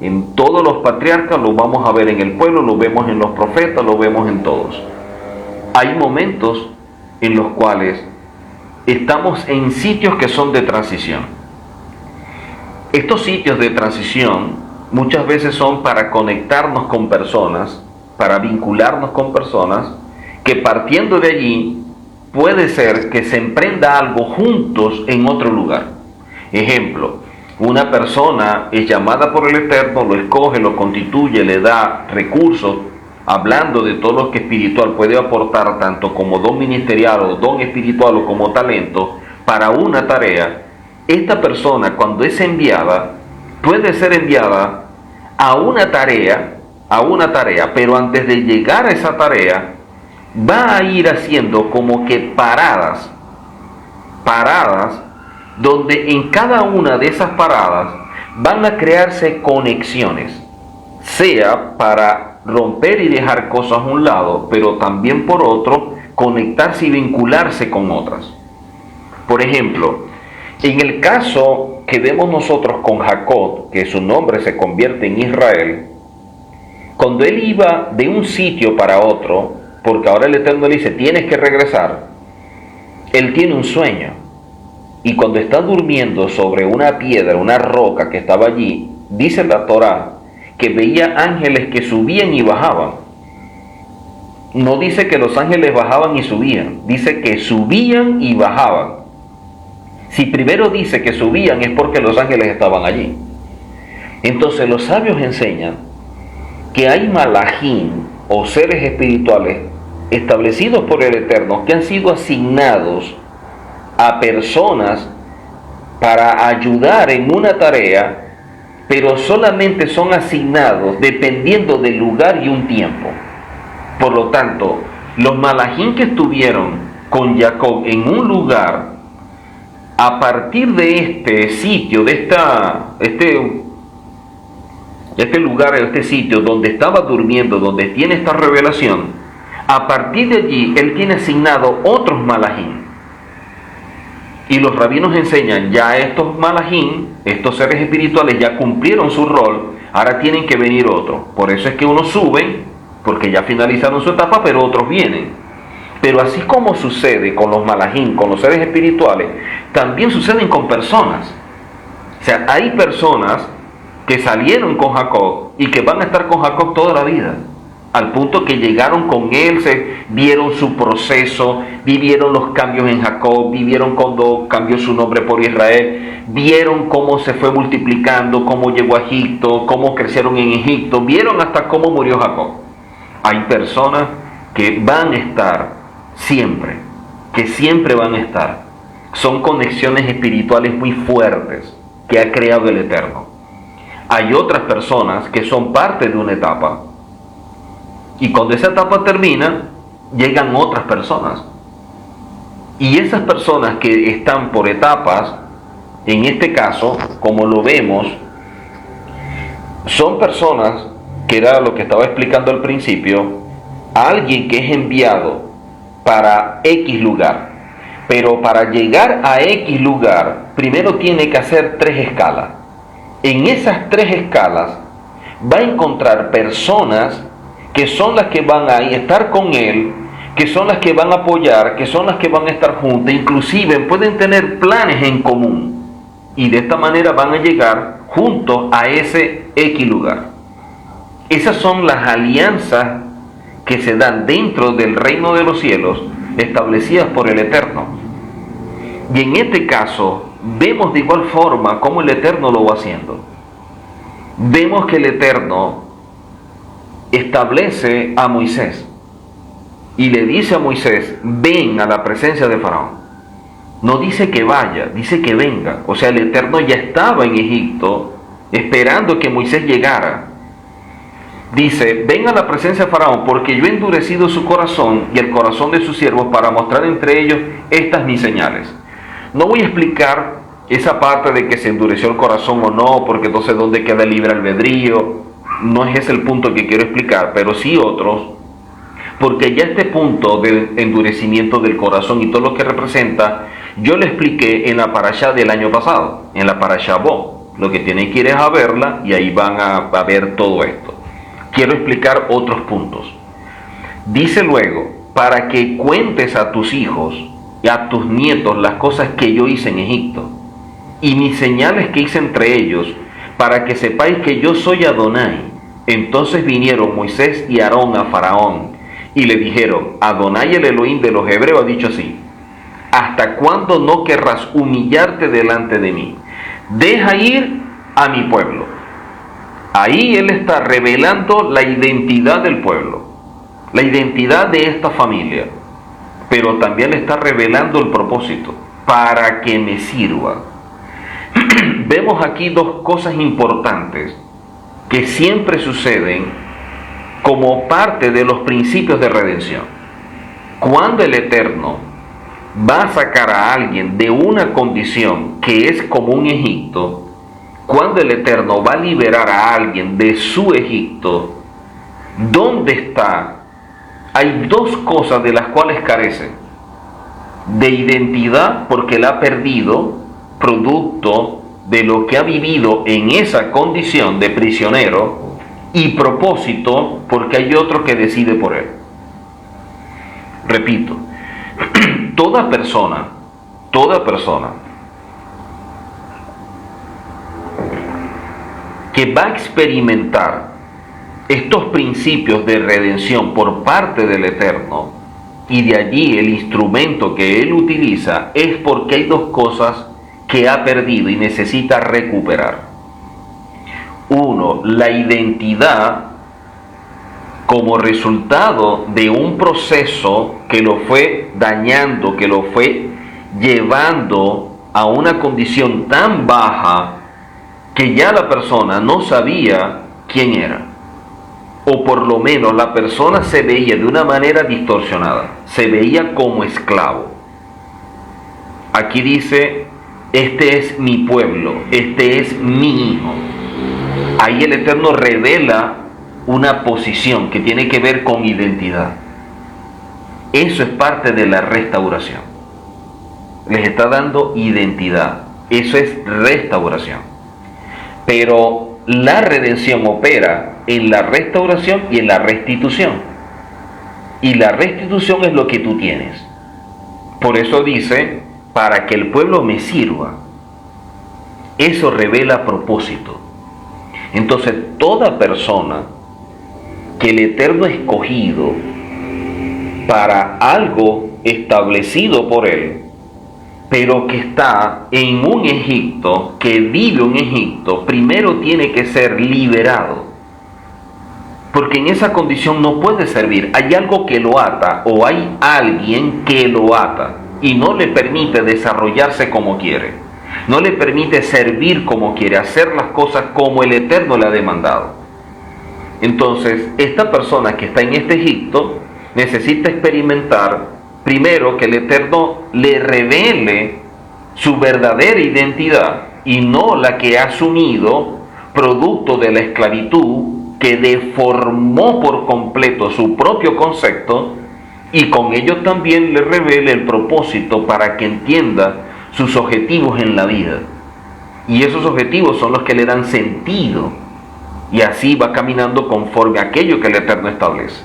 [SPEAKER 1] en todos los patriarcas, lo vamos a ver en el pueblo, lo vemos en los profetas, lo vemos en todos. Hay momentos en los cuales estamos en sitios que son de transición. Estos sitios de transición muchas veces son para conectarnos con personas, para vincularnos con personas, que partiendo de allí puede ser que se emprenda algo juntos en otro lugar. Ejemplo, Una persona es llamada por el Eterno, lo escoge, lo constituye, le da recursos, hablando de todo lo que espiritual puede aportar, tanto como don ministerial o don espiritual o como talento, para una tarea. Esta persona, cuando es enviada, puede ser enviada a una tarea, pero antes de llegar a esa tarea, va a ir haciendo como que paradas, donde en cada una de esas paradas van a crearse conexiones, sea para romper y dejar cosas a un lado, pero también por otro, conectarse y vincularse con otras. Por ejemplo, en el caso que vemos nosotros con Jacob, que su nombre se convierte en Israel, cuando él iba de un sitio para otro, porque ahora el Eterno le dice, tienes que regresar, él tiene un sueño. Y cuando está durmiendo sobre una piedra, una roca que estaba allí, dice la Torá que veía ángeles que subían y bajaban. No dice que los ángeles bajaban y subían, dice que subían y bajaban. Si primero dice que subían es porque los ángeles estaban allí. Entonces los sabios enseñan que hay malajim o seres espirituales establecidos por el Eterno que han sido asignados a personas para ayudar en una tarea, pero solamente son asignados dependiendo del lugar y un tiempo. Por lo tanto, los malajim que estuvieron con Jacob en un lugar, a partir de este sitio, de este lugar, este sitio donde estaba durmiendo, donde tiene esta revelación, a partir de allí él tiene asignado otros malajim. Y los rabinos enseñan, ya estos malajim, estos seres espirituales ya cumplieron su rol, ahora tienen que venir otros. Por eso es que unos suben, porque ya finalizaron su etapa, pero otros vienen. Pero así como sucede con los malajim, con los seres espirituales, también suceden con personas. O sea, hay personas que salieron con Jacob y que van a estar con Jacob toda la vida. Al punto que llegaron con él, vieron su proceso, vivieron los cambios en Jacob, vivieron cuando cambió su nombre por Israel, vieron cómo se fue multiplicando, cómo llegó a Egipto, cómo crecieron en Egipto, vieron hasta cómo murió Jacob. Hay personas que van a estar siempre, que siempre van a estar. Son conexiones espirituales muy fuertes que ha creado el Eterno. Hay otras personas que son parte de una etapa, y cuando esa etapa termina, llegan otras personas. Y esas personas que están por etapas, en este caso, como lo vemos, son personas, que era lo que estaba explicando al principio, alguien que es enviado para X lugar. Pero para llegar a X lugar, primero tiene que hacer 3 escalas. En esas 3 escalas va a encontrar personas que son las que van a estar con él, que son las que van a apoyar, que son las que van a estar juntas, inclusive pueden tener planes en común, y de esta manera van a llegar juntos a ese X lugar. Esas son las alianzas que se dan dentro del reino de los cielos, establecidas por el Eterno. Y en este caso, vemos de igual forma cómo el Eterno lo va haciendo. Vemos que el Eterno establece a Moisés y le dice a Moisés, ven a la presencia de Faraón. No dice que vaya, dice que venga. O sea, el Eterno ya estaba en Egipto esperando que Moisés llegara. Dice, ven a la presencia de Faraón, porque yo he endurecido su corazón y el corazón de sus siervos para mostrar entre ellos estas mis señales. No voy a explicar esa parte de que se endureció el corazón o no, porque entonces dónde queda el libre albedrío. No es ese el punto que quiero explicar, pero sí otros, porque ya este punto del endurecimiento del corazón y todo lo que representa, yo lo expliqué en la parashá del año pasado, en la parashá Bo. Lo que tienen que ir es a verla y ahí van a ver todo esto. Quiero explicar otros puntos. Dice luego, para que cuentes a tus hijos y a tus nietos las cosas que yo hice en Egipto y mis señales que hice entre ellos, para que sepáis que yo soy Adonai. Entonces vinieron Moisés y Aarón a Faraón y le dijeron, Adonai el Elohim de los hebreos ha dicho así, ¿hasta cuándo no querrás humillarte delante de mí? deja ir a mi pueblo. Ahí Él está revelando la identidad del pueblo, la identidad de esta familia, pero también le está revelando el propósito, para que me sirva. Vemos aquí dos cosas importantes que siempre suceden como parte de los principios de redención. Cuando el Eterno va a sacar a alguien de una condición que es como un Egipto, cuando el Eterno va a liberar a alguien de su Egipto, ¿dónde está? Hay dos cosas de las cuales carece: de identidad, porque la ha perdido, producto de lo que ha vivido en esa condición de prisionero, y propósito, porque hay otro que decide por él. Repito, toda persona que va a experimentar estos principios de redención por parte del Eterno, y de allí el instrumento que Él utiliza, es porque hay dos cosas que ha perdido y necesita recuperar. Uno, la identidad como resultado de un proceso que lo fue dañando, que lo fue llevando a una condición tan baja que ya la persona no sabía quién era, o por lo menos la persona se veía de una manera distorsionada, se veía como esclavo. Aquí dice: este es mi pueblo, este es mi hijo. Ahí el Eterno revela una posición que tiene que ver con identidad. Eso es parte de la restauración. Les está dando identidad. Eso es restauración. Pero la redención opera en la restauración y en la restitución. Y la restitución es lo que tú tienes. Por eso dice: para que el pueblo me sirva. Eso revela propósito. Entonces, toda persona que el Eterno ha escogido para algo establecido por Él, pero que está en un Egipto, que vive un Egipto, primero tiene que ser liberado. Porque en esa condición no puede servir. Hay algo que lo ata, o hay alguien que lo ata, y no le permite desarrollarse como quiere. No le permite servir como quiere, hacer las cosas como el Eterno le ha demandado. Entonces, esta persona que está en este Egipto necesita experimentar primero que el Eterno le revele su verdadera identidad, y no la que ha asumido producto de la esclavitud, que deformó por completo su propio concepto, y con ello también le revele el propósito para que entienda sus objetivos en la vida. Y esos objetivos son los que le dan sentido, y así va caminando conforme a aquello que el Eterno establece.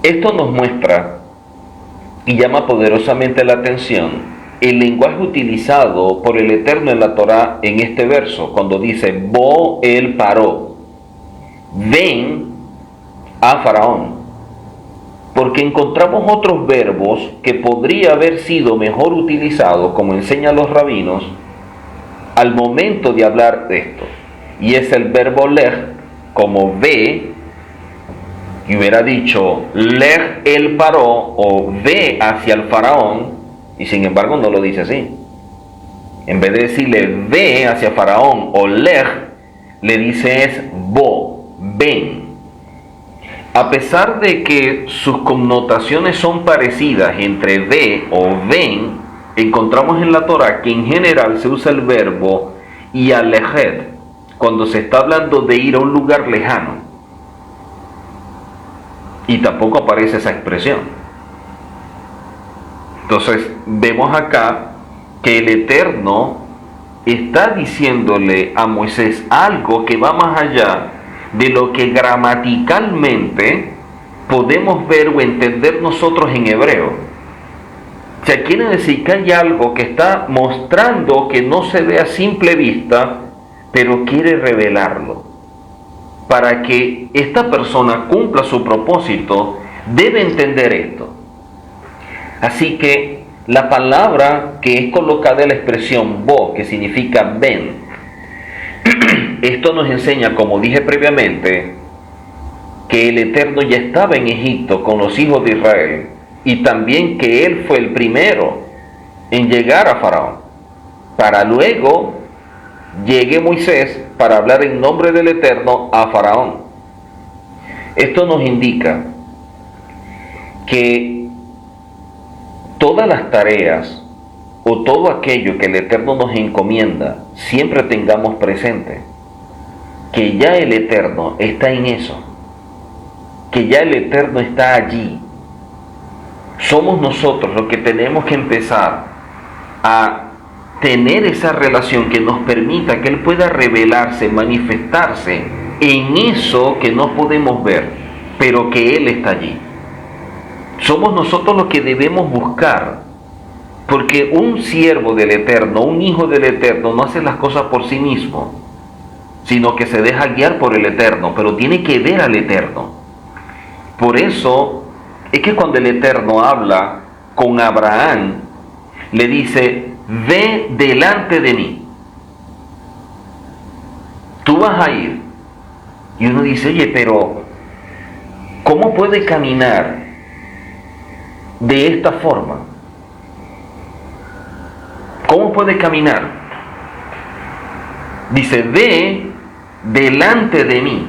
[SPEAKER 1] Esto nos muestra y llama poderosamente la atención el lenguaje utilizado por el Eterno en la Torá en este verso, cuando dice: Bo el paró, ven a Faraón. Porque encontramos otros verbos que podría haber sido mejor utilizados, como enseñan los rabinos, al momento de hablar de esto. Y es el verbo lej, como ve, y hubiera dicho lej el paró, o ve hacia el faraón, y sin embargo no lo dice así. En vez de decirle ve hacia faraón o lej, le dice es bo, ven. A pesar de que sus connotaciones son parecidas entre ve o ven, encontramos en la Torá que en general se usa el verbo yalejed cuando se está hablando de ir a un lugar lejano, y tampoco aparece esa expresión. Entonces vemos acá que el Eterno está diciéndole a Moisés algo que va más allá de lo que gramaticalmente podemos ver o entender nosotros en hebreo. O sea, quiere decir que hay algo que está mostrando que no se ve a simple vista, pero quiere revelarlo. Para que esta persona cumpla su propósito, debe entender esto. Así que La palabra que es colocada en la expresión bo, que significa ven, esto nos enseña, como dije previamente, que el Eterno ya estaba en Egipto con los hijos de Israel y también que Él fue el primero en llegar a Faraón, para luego llegue Moisés para hablar en nombre del Eterno a Faraón. Esto nos indica que todas las tareas o todo aquello que el Eterno nos encomienda, siempre tengamos presente que ya el Eterno está en eso, que ya el Eterno está allí. Somos nosotros los que tenemos que empezar a tener esa relación que nos permita que Él pueda revelarse, manifestarse en eso que no podemos ver, pero que Él está allí. Somos nosotros los que debemos buscar, porque un siervo del Eterno, un hijo del Eterno, no hace las cosas por sí mismo, sino que se deja guiar por el Eterno, pero tiene que ver al Eterno. Por eso es que cuando el Eterno habla con Abraham, le dice: ve delante de mí, tú vas a ir. Y uno dice: oye, pero ¿cómo puede caminar de esta forma? ¿Cómo puede caminar? Dice: ve delante de mí.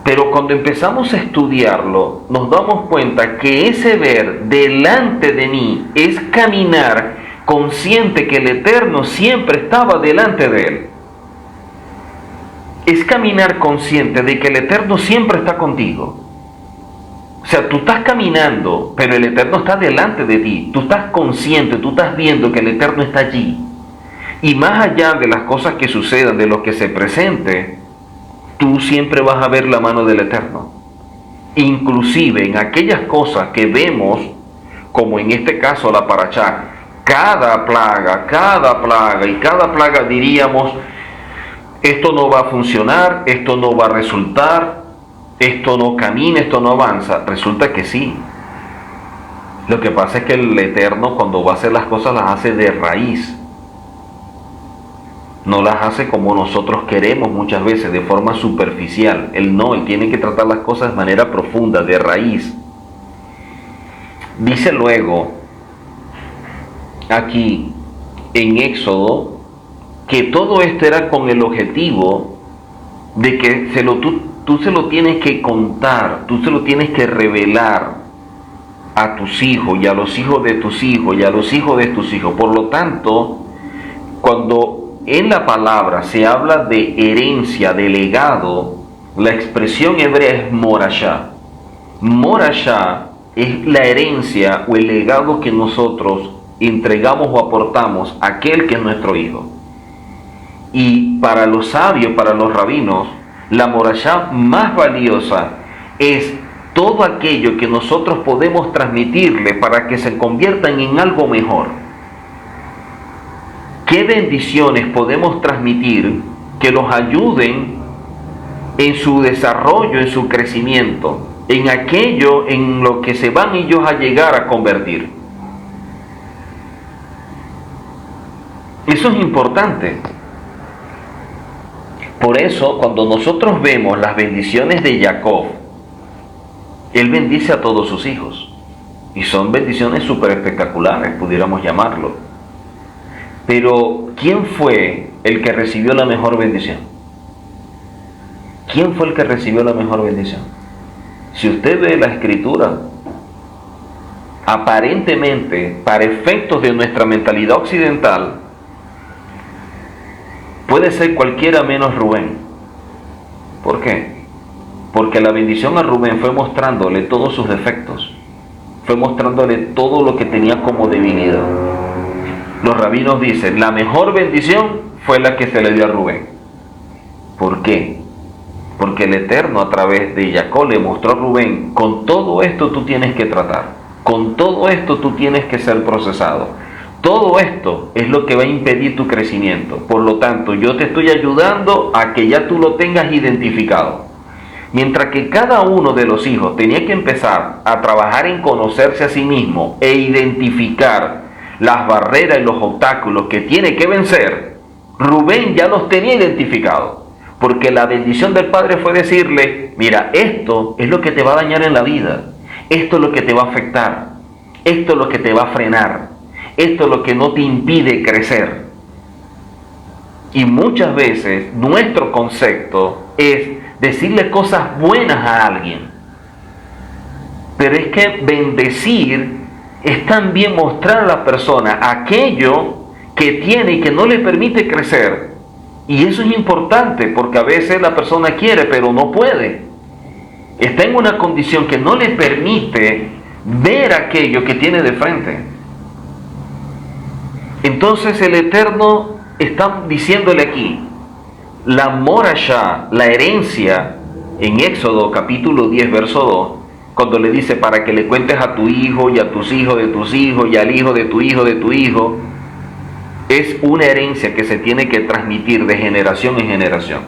[SPEAKER 1] Pero cuando empezamos a estudiarlo, nos damos cuenta que ese ver delante de mí es caminar consciente que el Eterno siempre estaba delante de él. Es caminar consciente de que el Eterno siempre está contigo. O sea, tú estás caminando, pero el Eterno está delante de ti. Tú estás consciente, tú estás viendo que el Eterno está allí. Y más allá de las cosas que sucedan, de lo que se presente, tú siempre vas a ver la mano del Eterno. Inclusive en aquellas cosas que vemos, como en este caso la parashá, cada plaga y cada plaga diríamos: esto no va a funcionar, esto no va a resultar, esto no camina, esto no avanza. Resulta que sí. Lo que pasa es que el Eterno, cuando va a hacer las cosas, las hace de raíz. No las hace como nosotros queremos muchas veces, de forma superficial. Él tiene que tratar las cosas de manera profunda, de raíz. Dice luego, aquí en Éxodo, que todo esto era con el objetivo de que tú se lo tienes que contar, tú se lo tienes que revelar a tus hijos y a los hijos de tus hijos y a los hijos de tus hijos. Por lo tanto, cuando en la palabra se habla de herencia, de legado, la expresión hebrea es morashá. Morashá es la herencia o el legado que nosotros entregamos o aportamos a aquel que es nuestro hijo. Y para los sabios, para los rabinos, la morashá más valiosa es todo aquello que nosotros podemos transmitirle para que se conviertan en algo mejor. ¿Qué bendiciones podemos transmitir que los ayuden en su desarrollo, en su crecimiento, en aquello en lo que se van ellos a llegar a convertir? Eso es importante. Por eso, cuando nosotros vemos las bendiciones de Jacob, él bendice a todos sus hijos. Y son bendiciones súper espectaculares, pudiéramos llamarlo. Pero, ¿quién fue el que recibió la mejor bendición? ¿Quién fue el que recibió la mejor bendición? Si usted ve la Escritura, aparentemente, para efectos de nuestra mentalidad occidental, puede ser cualquiera menos Rubén. ¿Por qué? Porque la bendición a Rubén fue mostrándole todos sus defectos, fue mostrándole todo lo que tenía como debilidad. Los rabinos dicen, la mejor bendición fue la que se le dio a Rubén. ¿Por qué? Porque el Eterno a través de Jacob le mostró a Rubén: con todo esto tú tienes que tratar, con todo esto tú tienes que ser procesado, todo esto es lo que va a impedir tu crecimiento. Por lo tanto, yo te estoy ayudando a que ya tú lo tengas identificado. Mientras que cada uno de los hijos tenía que empezar a trabajar en conocerse a sí mismo e identificar las barreras y los obstáculos que tiene que vencer, Rubén ya los tenía identificados. Porque la bendición del padre fue decirle, mira, esto es lo que te va a dañar en la vida, esto es lo que te va a afectar, esto es lo que te va a frenar, esto es lo que no te impide crecer. Y muchas veces nuestro concepto es decirle cosas buenas a alguien. Pero es que bendecir es también mostrar a la persona aquello que tiene y que no le permite crecer. Y eso es importante porque a veces la persona quiere pero no puede. Está en una condición que no le permite ver aquello que tiene de frente. Entonces el Eterno está diciéndole aquí, la morashá, la herencia, en Éxodo capítulo 10, verso 2, cuando le dice para que le cuentes a tu hijo y a tus hijos de tus hijos y al hijo de tu hijo de tu hijo, es una herencia que se tiene que transmitir de generación en generación.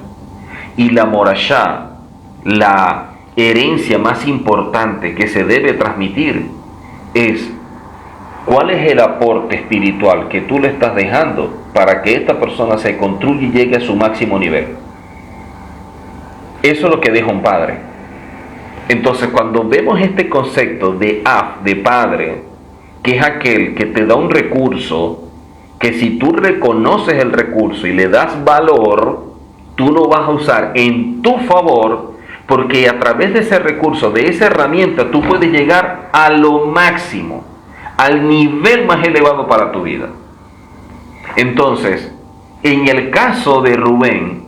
[SPEAKER 1] Y la morashá, la herencia más importante que se debe transmitir es cuál es el aporte espiritual que tú le estás dejando para que esta persona se construya y llegue a su máximo nivel. Eso es lo que deja un padre. Entonces, cuando vemos este concepto de Af, de padre, que es aquel que te da un recurso, que si tú reconoces el recurso y le das valor, tú lo vas a usar en tu favor, porque a través de ese recurso, de esa herramienta, tú puedes llegar a lo máximo, al nivel más elevado para tu vida. Entonces, en el caso de Rubén,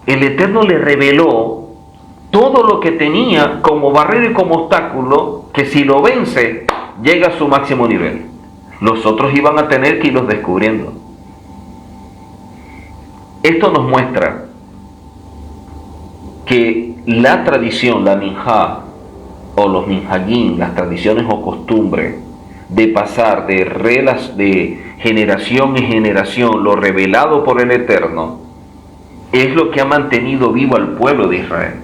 [SPEAKER 1] el Eterno le reveló todo lo que tenía como barrera y como obstáculo, que si lo vence, llega a su máximo nivel. Los otros iban a tener que irlos descubriendo. Esto nos muestra que la tradición, la minjá, o los minhagim, las tradiciones o costumbres, de pasar de generación en generación lo revelado por el Eterno, es lo que ha mantenido vivo al pueblo de Israel.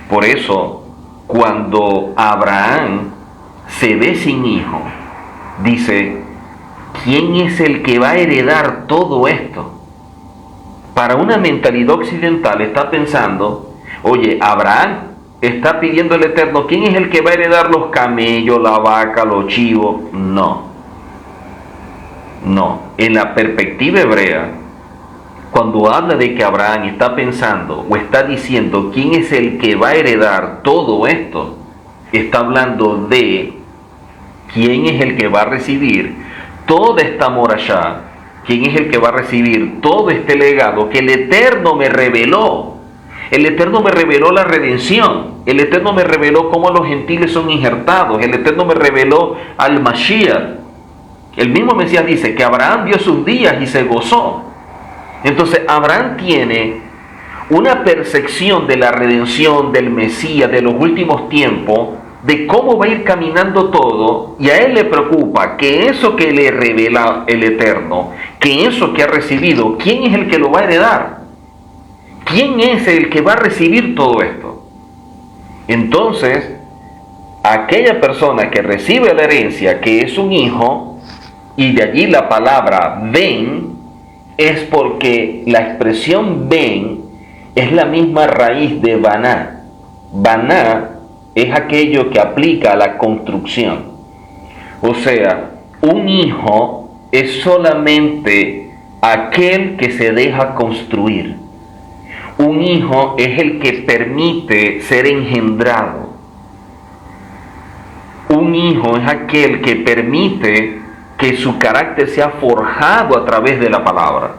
[SPEAKER 1] Por eso, cuando Abraham se ve sin hijo, dice, ¿quién es el que va a heredar todo esto? Para una mentalidad occidental está pensando, oye, Abraham está pidiendo al Eterno, ¿quién es el que va a heredar los camellos, la vaca, los chivos? No. En la perspectiva hebrea, cuando habla de que Abraham está pensando o está diciendo quién es el que va a heredar todo esto, está hablando de quién es el que va a recibir toda esta morashá, quién es el que va a recibir todo este legado que el Eterno me reveló. El Eterno me reveló la redención. El Eterno me reveló cómo los gentiles son injertados. El Eterno me reveló al Mashiach. El mismo Mesías dice que Abraham vio sus días y se gozó. Entonces Abraham tiene una percepción de la redención, del Mesías, de los últimos tiempos, de cómo va a ir caminando todo, y a él le preocupa que eso que le revela el Eterno, que eso que ha recibido, ¿quién es el que lo va a heredar? ¿Quién es el que va a recibir todo esto? Entonces, aquella persona que recibe la herencia, que es un hijo, y de allí la palabra ven, es porque la expresión ven es la misma raíz de baná. Baná es aquello que aplica a la construcción. O sea, un hijo es solamente aquel que se deja construir. Un hijo es el que permite ser engendrado. Un hijo es aquel que permite que su carácter sea forjado a través de la palabra.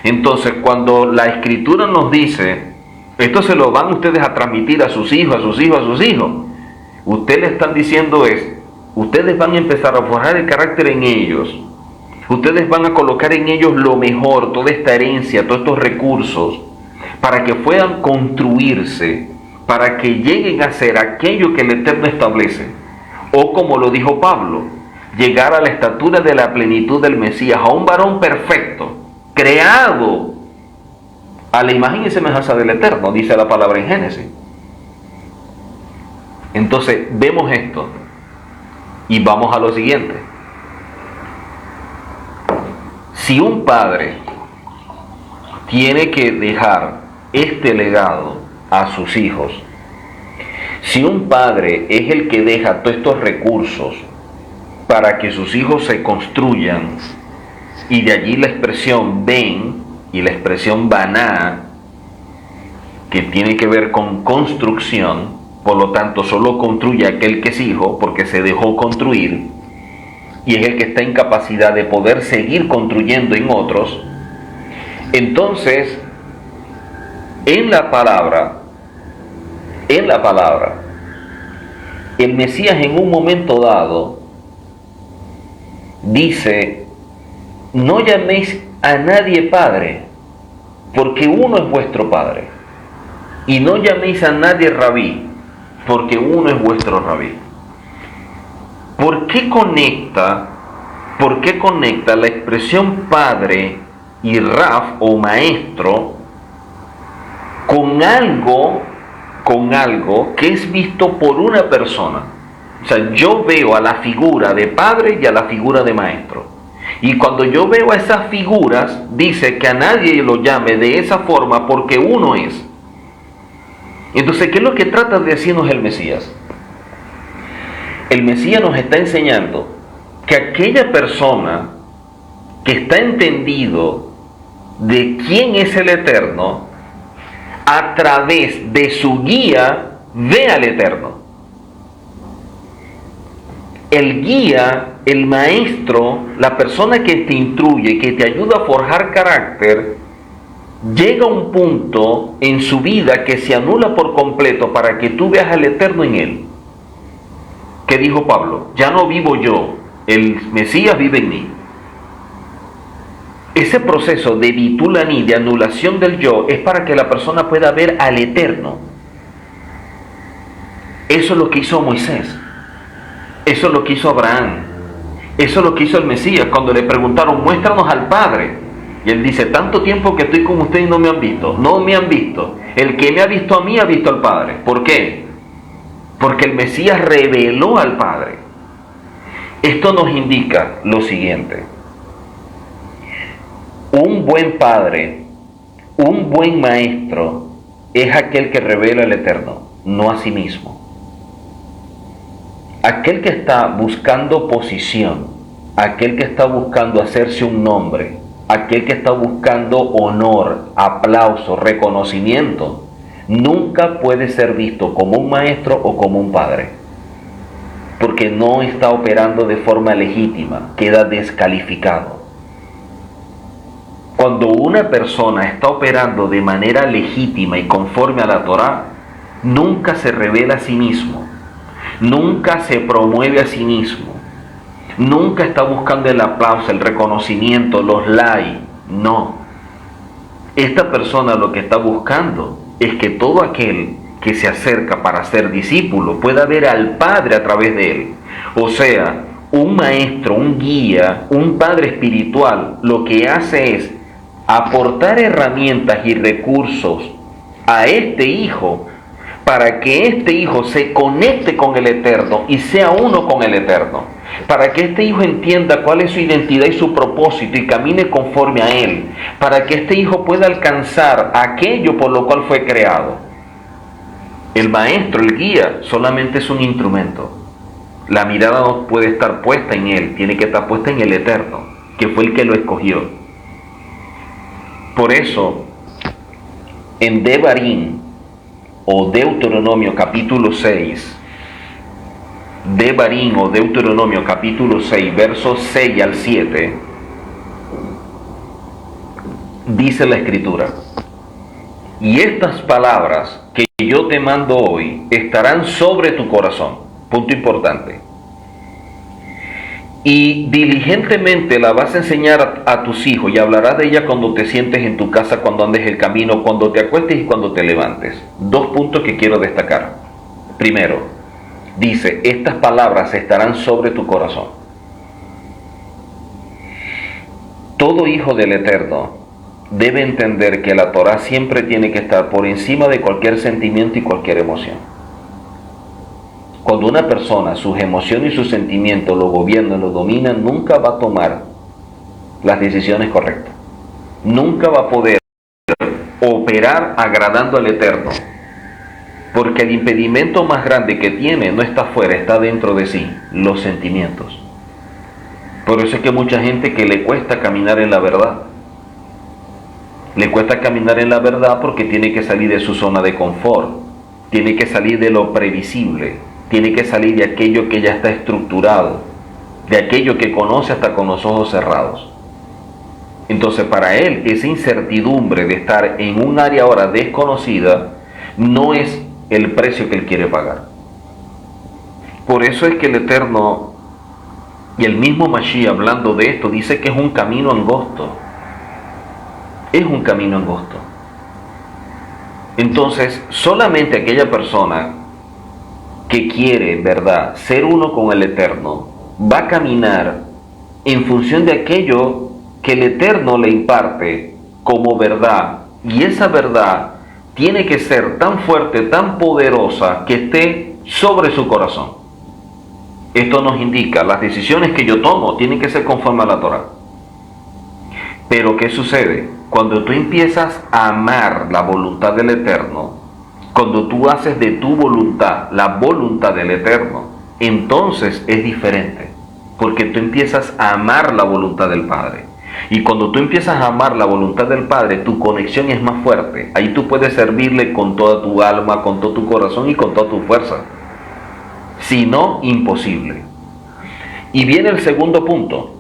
[SPEAKER 1] Entonces, cuando la Escritura nos dice, esto se lo van ustedes a transmitir a sus hijos, a sus hijos, a sus hijos, ustedes le están diciendo ustedes van a empezar a forjar el carácter en ellos. Ustedes van a colocar en ellos lo mejor, toda esta herencia, todos estos recursos, para que puedan construirse, para que lleguen a ser aquello que el Eterno establece. O como lo dijo Pablo, llegar a la estatura de la plenitud del Mesías, a un varón perfecto, creado a la imagen y semejanza del Eterno, dice la palabra en Génesis. Entonces, vemos esto y vamos a lo siguiente. Si un padre tiene que dejar este legado a sus hijos, si un padre es el que deja todos estos recursos para que sus hijos se construyan, y de allí la expresión ben y la expresión baná, que tiene que ver con construcción, por lo tanto solo construye aquel que es hijo porque se dejó construir, y es el que está en capacidad de poder seguir construyendo en otros. Entonces, en la palabra, el Mesías en un momento dado dice: no llaméis a nadie padre, porque uno es vuestro padre, y no llaméis a nadie rabí, porque uno es vuestro rabí. ¿Por qué conecta la expresión padre y raf o maestro con algo que es visto por una persona? O sea, yo veo a la figura de padre y a la figura de maestro. Y cuando yo veo a esas figuras, dice que a nadie lo llame de esa forma porque uno es. Entonces, ¿qué es lo que trata de decirnos el Mesías? El Mesías nos está enseñando que aquella persona que está entendido de quién es el Eterno, a través de su guía, ve al Eterno. El guía, el maestro, la persona que te instruye, que te ayuda a forjar carácter, llega a un punto en su vida que se anula por completo para que tú veas al Eterno en él. ¿Qué dijo Pablo? Ya no vivo yo, el Mesías vive en mí. Ese proceso de bitulaní, de anulación del yo, es para que la persona pueda ver al Eterno. Eso es lo que hizo Moisés. Eso es lo que hizo Abraham. Eso es lo que hizo el Mesías cuando le preguntaron: muéstranos al Padre. Y él dice: tanto tiempo que estoy con ustedes y no me han visto. No me han visto. El que me ha visto a mí ha visto al Padre. ¿Por qué? Porque el Mesías reveló al Padre. Esto nos indica lo siguiente: un buen padre, un buen maestro, es aquel que revela al Eterno, no a sí mismo. Aquel que está buscando posición, aquel que está buscando hacerse un nombre, aquel que está buscando honor, aplauso, reconocimiento, nunca puede ser visto como un maestro o como un padre, porque no está operando de forma legítima, queda descalificado. Cuando una persona está operando de manera legítima y conforme a la Torá, nunca se revela a sí mismo, nunca se promueve a sí mismo, nunca está buscando el aplauso, el reconocimiento, los likes. No. Esta persona lo que está buscando es que todo aquel que se acerca para ser discípulo pueda ver al Padre a través de él. O sea, un maestro, un guía, un padre espiritual, lo que hace es aportar herramientas y recursos a este hijo para que este hijo se conecte con el Eterno y sea uno con el Eterno, para que este hijo entienda cuál es su identidad y su propósito y camine conforme a él, para que este hijo pueda alcanzar aquello por lo cual fue creado. El maestro, el guía, solamente es un instrumento. La mirada no puede estar puesta en él, tiene que estar puesta en el Eterno, que fue el que lo escogió. Por eso, en Devarim, o Deuteronomio capítulo 6, Devarim o Deuteronomio capítulo 6, versos 6 al 7, dice la Escritura: y estas palabras que yo te mando hoy estarán sobre tu corazón. Punto importante. Y diligentemente la vas a enseñar a tus hijos, y hablarás de ella cuando te sientes en tu casa, cuando andes el camino, cuando te acuestes y cuando te levantes. Dos puntos que quiero destacar. Primero, dice: estas palabras estarán sobre tu corazón. Todo hijo del Eterno debe entender que la Torá siempre tiene que estar por encima de cualquier sentimiento y cualquier emoción. Cuando una persona, sus emociones y sus sentimientos lo gobiernan, lo dominan, nunca va a tomar las decisiones correctas. Nunca va a poder operar agradando al Eterno. Porque el impedimento más grande que tiene no está afuera, está dentro de sí, los sentimientos. Por eso es que mucha gente que le cuesta caminar en la verdad. Le cuesta caminar en la verdad porque tiene que salir de su zona de confort. Tiene que salir de lo previsible. Tiene que salir de aquello que ya está estructurado. De aquello que conoce hasta con los ojos cerrados. Entonces para él esa incertidumbre de estar en un área ahora desconocida no es el precio que él quiere pagar. Por eso es que el Eterno y el mismo Mashiach, hablando de esto, dice que es un camino angosto. Es un camino angosto. Entonces solamente aquella persona que quiere, en verdad, ser uno con el Eterno, va a caminar en función de aquello que el Eterno le imparte como verdad. Y esa verdad tiene que ser tan fuerte, tan poderosa, que esté sobre su corazón. Esto nos indica, las decisiones que yo tomo tienen que ser conforme a la Torá. Pero ¿qué sucede? Cuando tú empiezas a amar la voluntad del Eterno, cuando tú haces de tu voluntad la voluntad del Eterno, entonces es diferente. Porque tú empiezas a amar la voluntad del Padre. Y cuando tú empiezas a amar la voluntad del Padre, tu conexión es más fuerte. Ahí tú puedes servirle con toda tu alma, con todo tu corazón y con toda tu fuerza. Si no, imposible. Y viene el segundo punto.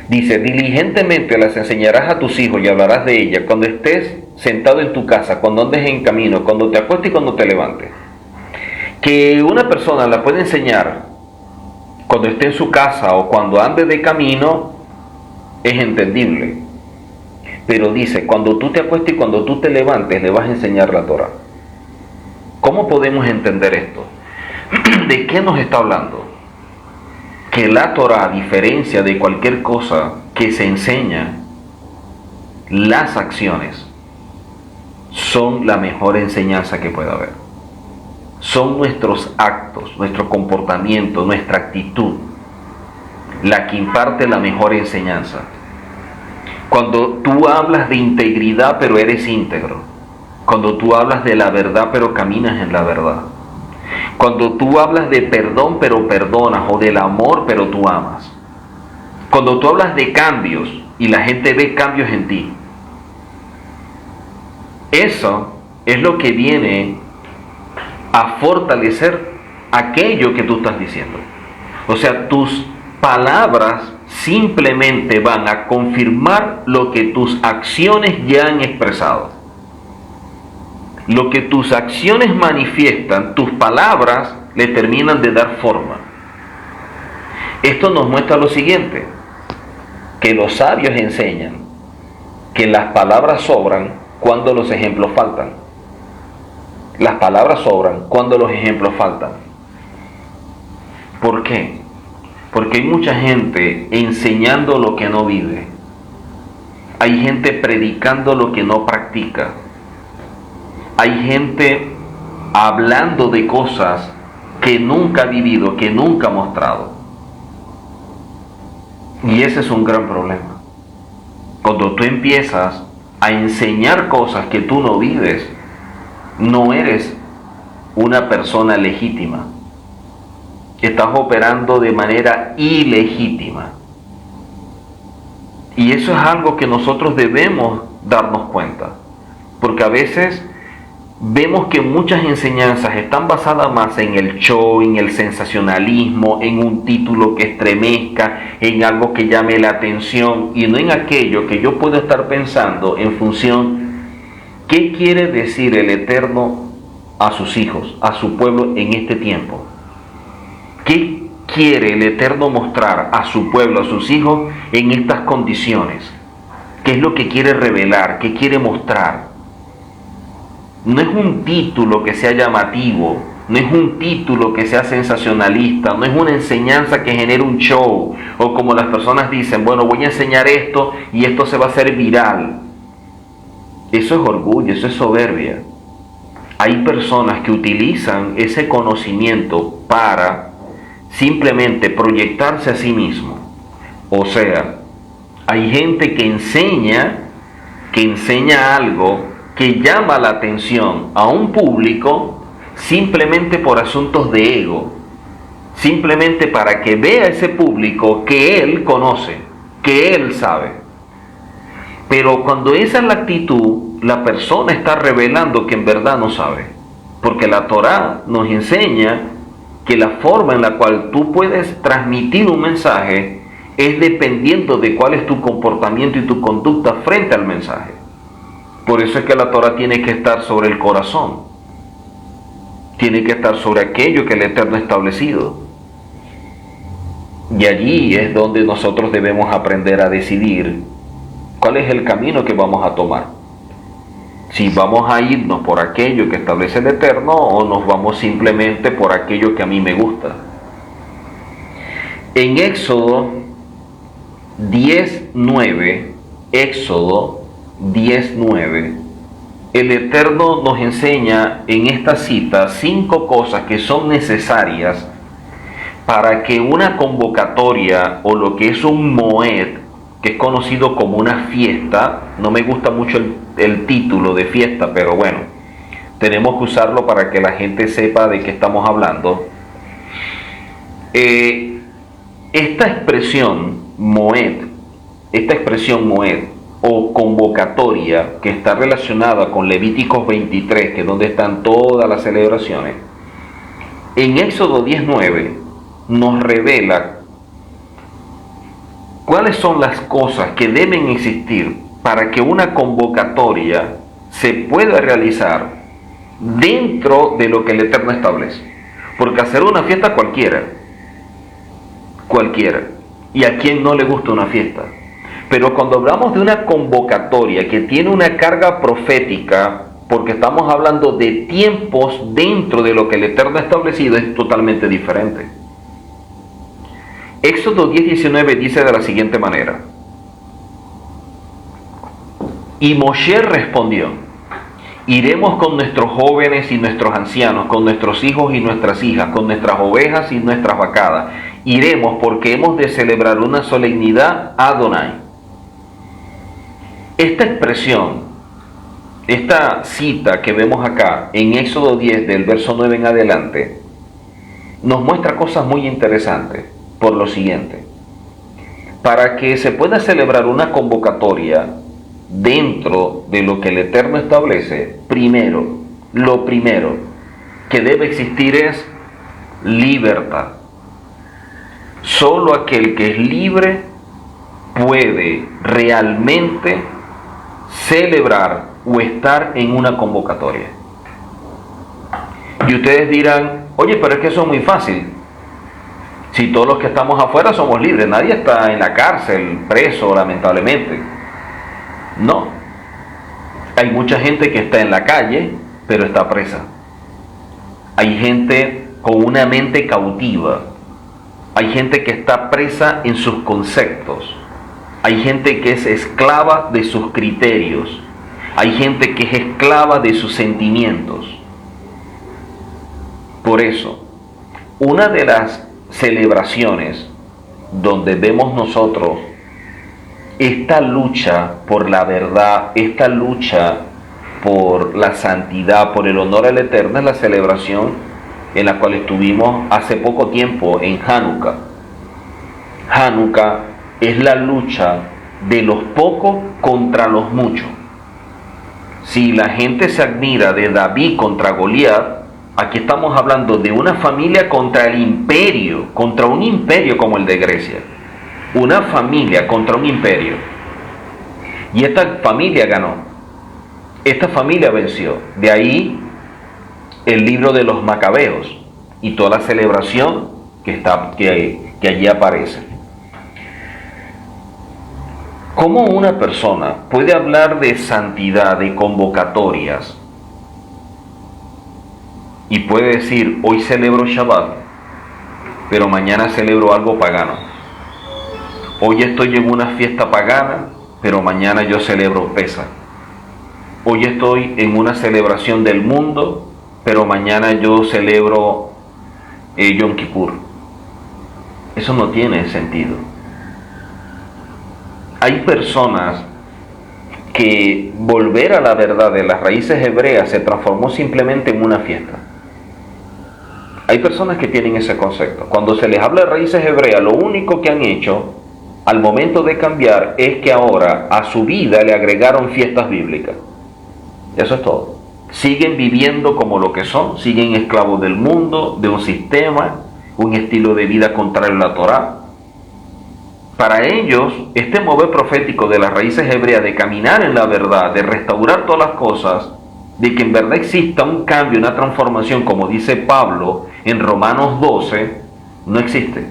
[SPEAKER 1] Dice, diligentemente las enseñarás a tus hijos y hablarás de ellas cuando estés sentado en tu casa, cuando andes en camino, cuando te acuestes y cuando te levantes. Que una persona la puede enseñar cuando esté en su casa o cuando ande de camino es entendible. Pero dice, cuando tú te acuestes y cuando tú te levantes le vas a enseñar la Torah. ¿Cómo podemos entender esto? ¿De qué nos está hablando? Que la Torah, a diferencia de cualquier cosa que se enseña, las acciones son la mejor enseñanza que puede haber. Son nuestros actos, nuestro comportamiento, nuestra actitud, la que imparte la mejor enseñanza. Cuando tú hablas de integridad pero eres íntegro, cuando tú hablas de la verdad pero caminas en la verdad, cuando tú hablas de perdón pero perdonas, o del amor pero tú amas, cuando tú hablas de cambios y la gente ve cambios en ti, eso es lo que viene a fortalecer aquello que tú estás diciendo. O sea, tus palabras simplemente van a confirmar lo que tus acciones ya han expresado. Lo que tus acciones manifiestan, tus palabras le terminan de dar forma. Esto nos muestra lo siguiente, que los sabios enseñan que las palabras sobran cuando los ejemplos faltan. Las palabras sobran cuando los ejemplos faltan. ¿Por qué? Porque hay mucha gente enseñando lo que no vive. Hay gente predicando lo que no practica. Hay gente hablando de cosas que nunca ha vivido, que nunca ha mostrado. Y ese es un gran problema. Cuando tú empiezas a enseñar cosas que tú no vives, no eres una persona legítima. Estás operando de manera ilegítima. Y eso es algo que nosotros debemos darnos cuenta. Porque a veces vemos que muchas enseñanzas están basadas más en el show, en el sensacionalismo, en un título que estremezca, en algo que llame la atención, y no en aquello que yo puedo estar pensando en función, ¿qué quiere decir el Eterno a sus hijos, a su pueblo en este tiempo? ¿Qué quiere el Eterno mostrar a su pueblo, a sus hijos en estas condiciones? ¿Qué es lo que quiere revelar? ¿Qué quiere mostrar? No es un título que sea llamativo, no es un título que sea sensacionalista, no es una enseñanza que genere un show, o como las personas dicen, bueno, voy a enseñar esto y esto se va a hacer viral. Eso es orgullo, eso es soberbia. Hay personas que utilizan ese conocimiento para simplemente proyectarse a sí mismo. O sea, hay gente que enseña algo que llama la atención a un público simplemente por asuntos de ego, simplemente para que vea ese público que él conoce, que él sabe. Pero cuando esa es la actitud, la persona está revelando que en verdad no sabe, porque la Torá nos enseña que la forma en la cual tú puedes transmitir un mensaje es dependiendo de cuál es tu comportamiento y tu conducta frente al mensaje. Por eso es que la Torá tiene que estar sobre el corazón, tiene que estar sobre aquello que el Eterno ha establecido. Y allí es donde nosotros debemos aprender a decidir cuál es el camino que vamos a tomar. Si vamos a irnos por aquello que establece el Eterno o nos vamos simplemente por aquello que a mí me gusta. En Éxodo 10:9, Éxodo 10:9, el Eterno nos enseña en esta cita 5 cosas que son necesarias para que una convocatoria o lo que es un moed, que es conocido como una fiesta, no me gusta mucho el título de fiesta, pero bueno, tenemos que usarlo para que la gente sepa de qué estamos hablando. Esta expresión moed o convocatoria, que está relacionada con Levíticos 23, que es donde están todas las celebraciones, en Éxodo 10:9 nos revela cuáles son las cosas que deben existir para que una convocatoria se pueda realizar dentro de lo que el Eterno establece. Porque hacer una fiesta cualquiera, y a quien no le gusta una fiesta. Pero cuando hablamos de una convocatoria que tiene una carga profética, porque estamos hablando de tiempos dentro de lo que el Eterno ha establecido, es totalmente diferente. Éxodo 10:19 dice de la siguiente manera: y Moshe respondió, iremos con nuestros jóvenes y nuestros ancianos, con nuestros hijos y nuestras hijas, con nuestras ovejas y nuestras vacadas. Iremos porque hemos de celebrar una solemnidad a Adonai. Esta expresión, esta cita que vemos acá en Éxodo 10 del verso 9 en adelante, nos muestra cosas muy interesantes por lo siguiente. Para que se pueda celebrar una convocatoria dentro de lo que el Eterno establece, lo primero que debe existir es libertad. Solo aquel que es libre puede realmente celebrar o estar en una convocatoria. Y ustedes dirán, oye, pero es que eso es muy fácil. Si todos los que estamos afuera somos libres, nadie está en la cárcel, preso, lamentablemente. No. Hay mucha gente que está en la calle, pero está presa. Hay gente con una mente cautiva. Hay gente que está presa en sus conceptos. Hay gente que es esclava de sus criterios. Hay gente que es esclava de sus sentimientos. Por eso, una de las celebraciones donde vemos nosotros esta lucha por la verdad, esta lucha por la santidad, por el honor al Eterno, es la celebración en la cual estuvimos hace poco tiempo en Hanukkah. Hanukkah es la lucha de los pocos contra los muchos. Si la gente se admira de David contra Goliat, aquí estamos hablando de una familia contra el imperio, contra un imperio como el de Grecia. Una familia contra un imperio. Y esta familia ganó. Esta familia venció. De ahí el libro de los Macabeos y toda la celebración que allí aparece. ¿Cómo una persona puede hablar de santidad, de convocatorias, y puede decir, hoy celebro Shabbat, pero mañana celebro algo pagano. Hoy estoy en una fiesta pagana, pero mañana yo celebro Pesach. Hoy estoy en una celebración del mundo, pero mañana yo celebro Yom Kippur. Eso no tiene sentido. Hay personas que volver a la verdad de las raíces hebreas se transformó simplemente en una fiesta. Hay personas que tienen ese concepto. Cuando se les habla de raíces hebreas, lo único que han hecho al momento de cambiar es que ahora a su vida le agregaron fiestas bíblicas. Eso es todo. Siguen viviendo como lo que son, siguen esclavos del mundo, de un sistema, un estilo de vida contrario a la Torá. Para ellos, este mover profético de las raíces hebreas, de caminar en la verdad, de restaurar todas las cosas, de que en verdad exista un cambio, una transformación, como dice Pablo en Romanos 12, no existe.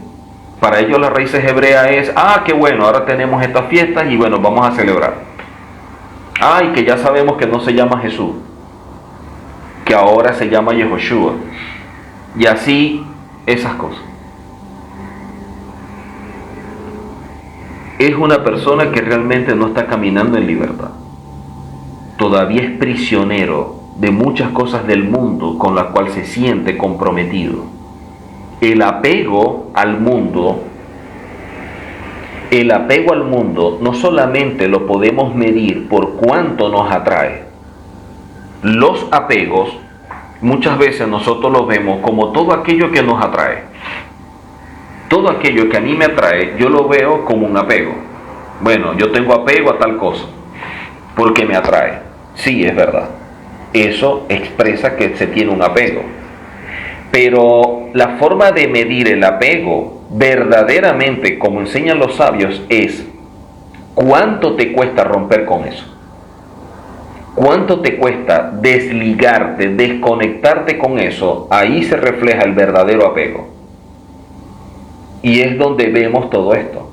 [SPEAKER 1] Para ellos las raíces hebreas es, qué bueno, ahora tenemos estas fiestas y bueno, vamos a celebrar. Y que ya sabemos que no se llama Jesús, que ahora se llama Yehoshua. Y así, esas cosas. Es una persona que realmente no está caminando en libertad. Todavía es prisionero de muchas cosas del mundo con las cuales se siente comprometido. El apego al mundo no solamente lo podemos medir por cuánto nos atrae. Los apegos, muchas veces nosotros los vemos como todo aquello que nos atrae. Todo aquello que a mí me atrae, yo lo veo como un apego. Bueno, yo tengo apego a tal cosa, porque me atrae. Sí, es verdad. Eso expresa que se tiene un apego. Pero la forma de medir el apego, verdaderamente, como enseñan los sabios, es ¿cuánto te cuesta romper con eso? ¿Cuánto te cuesta desligarte, desconectarte con eso? Ahí se refleja el verdadero apego. Y es donde vemos todo esto.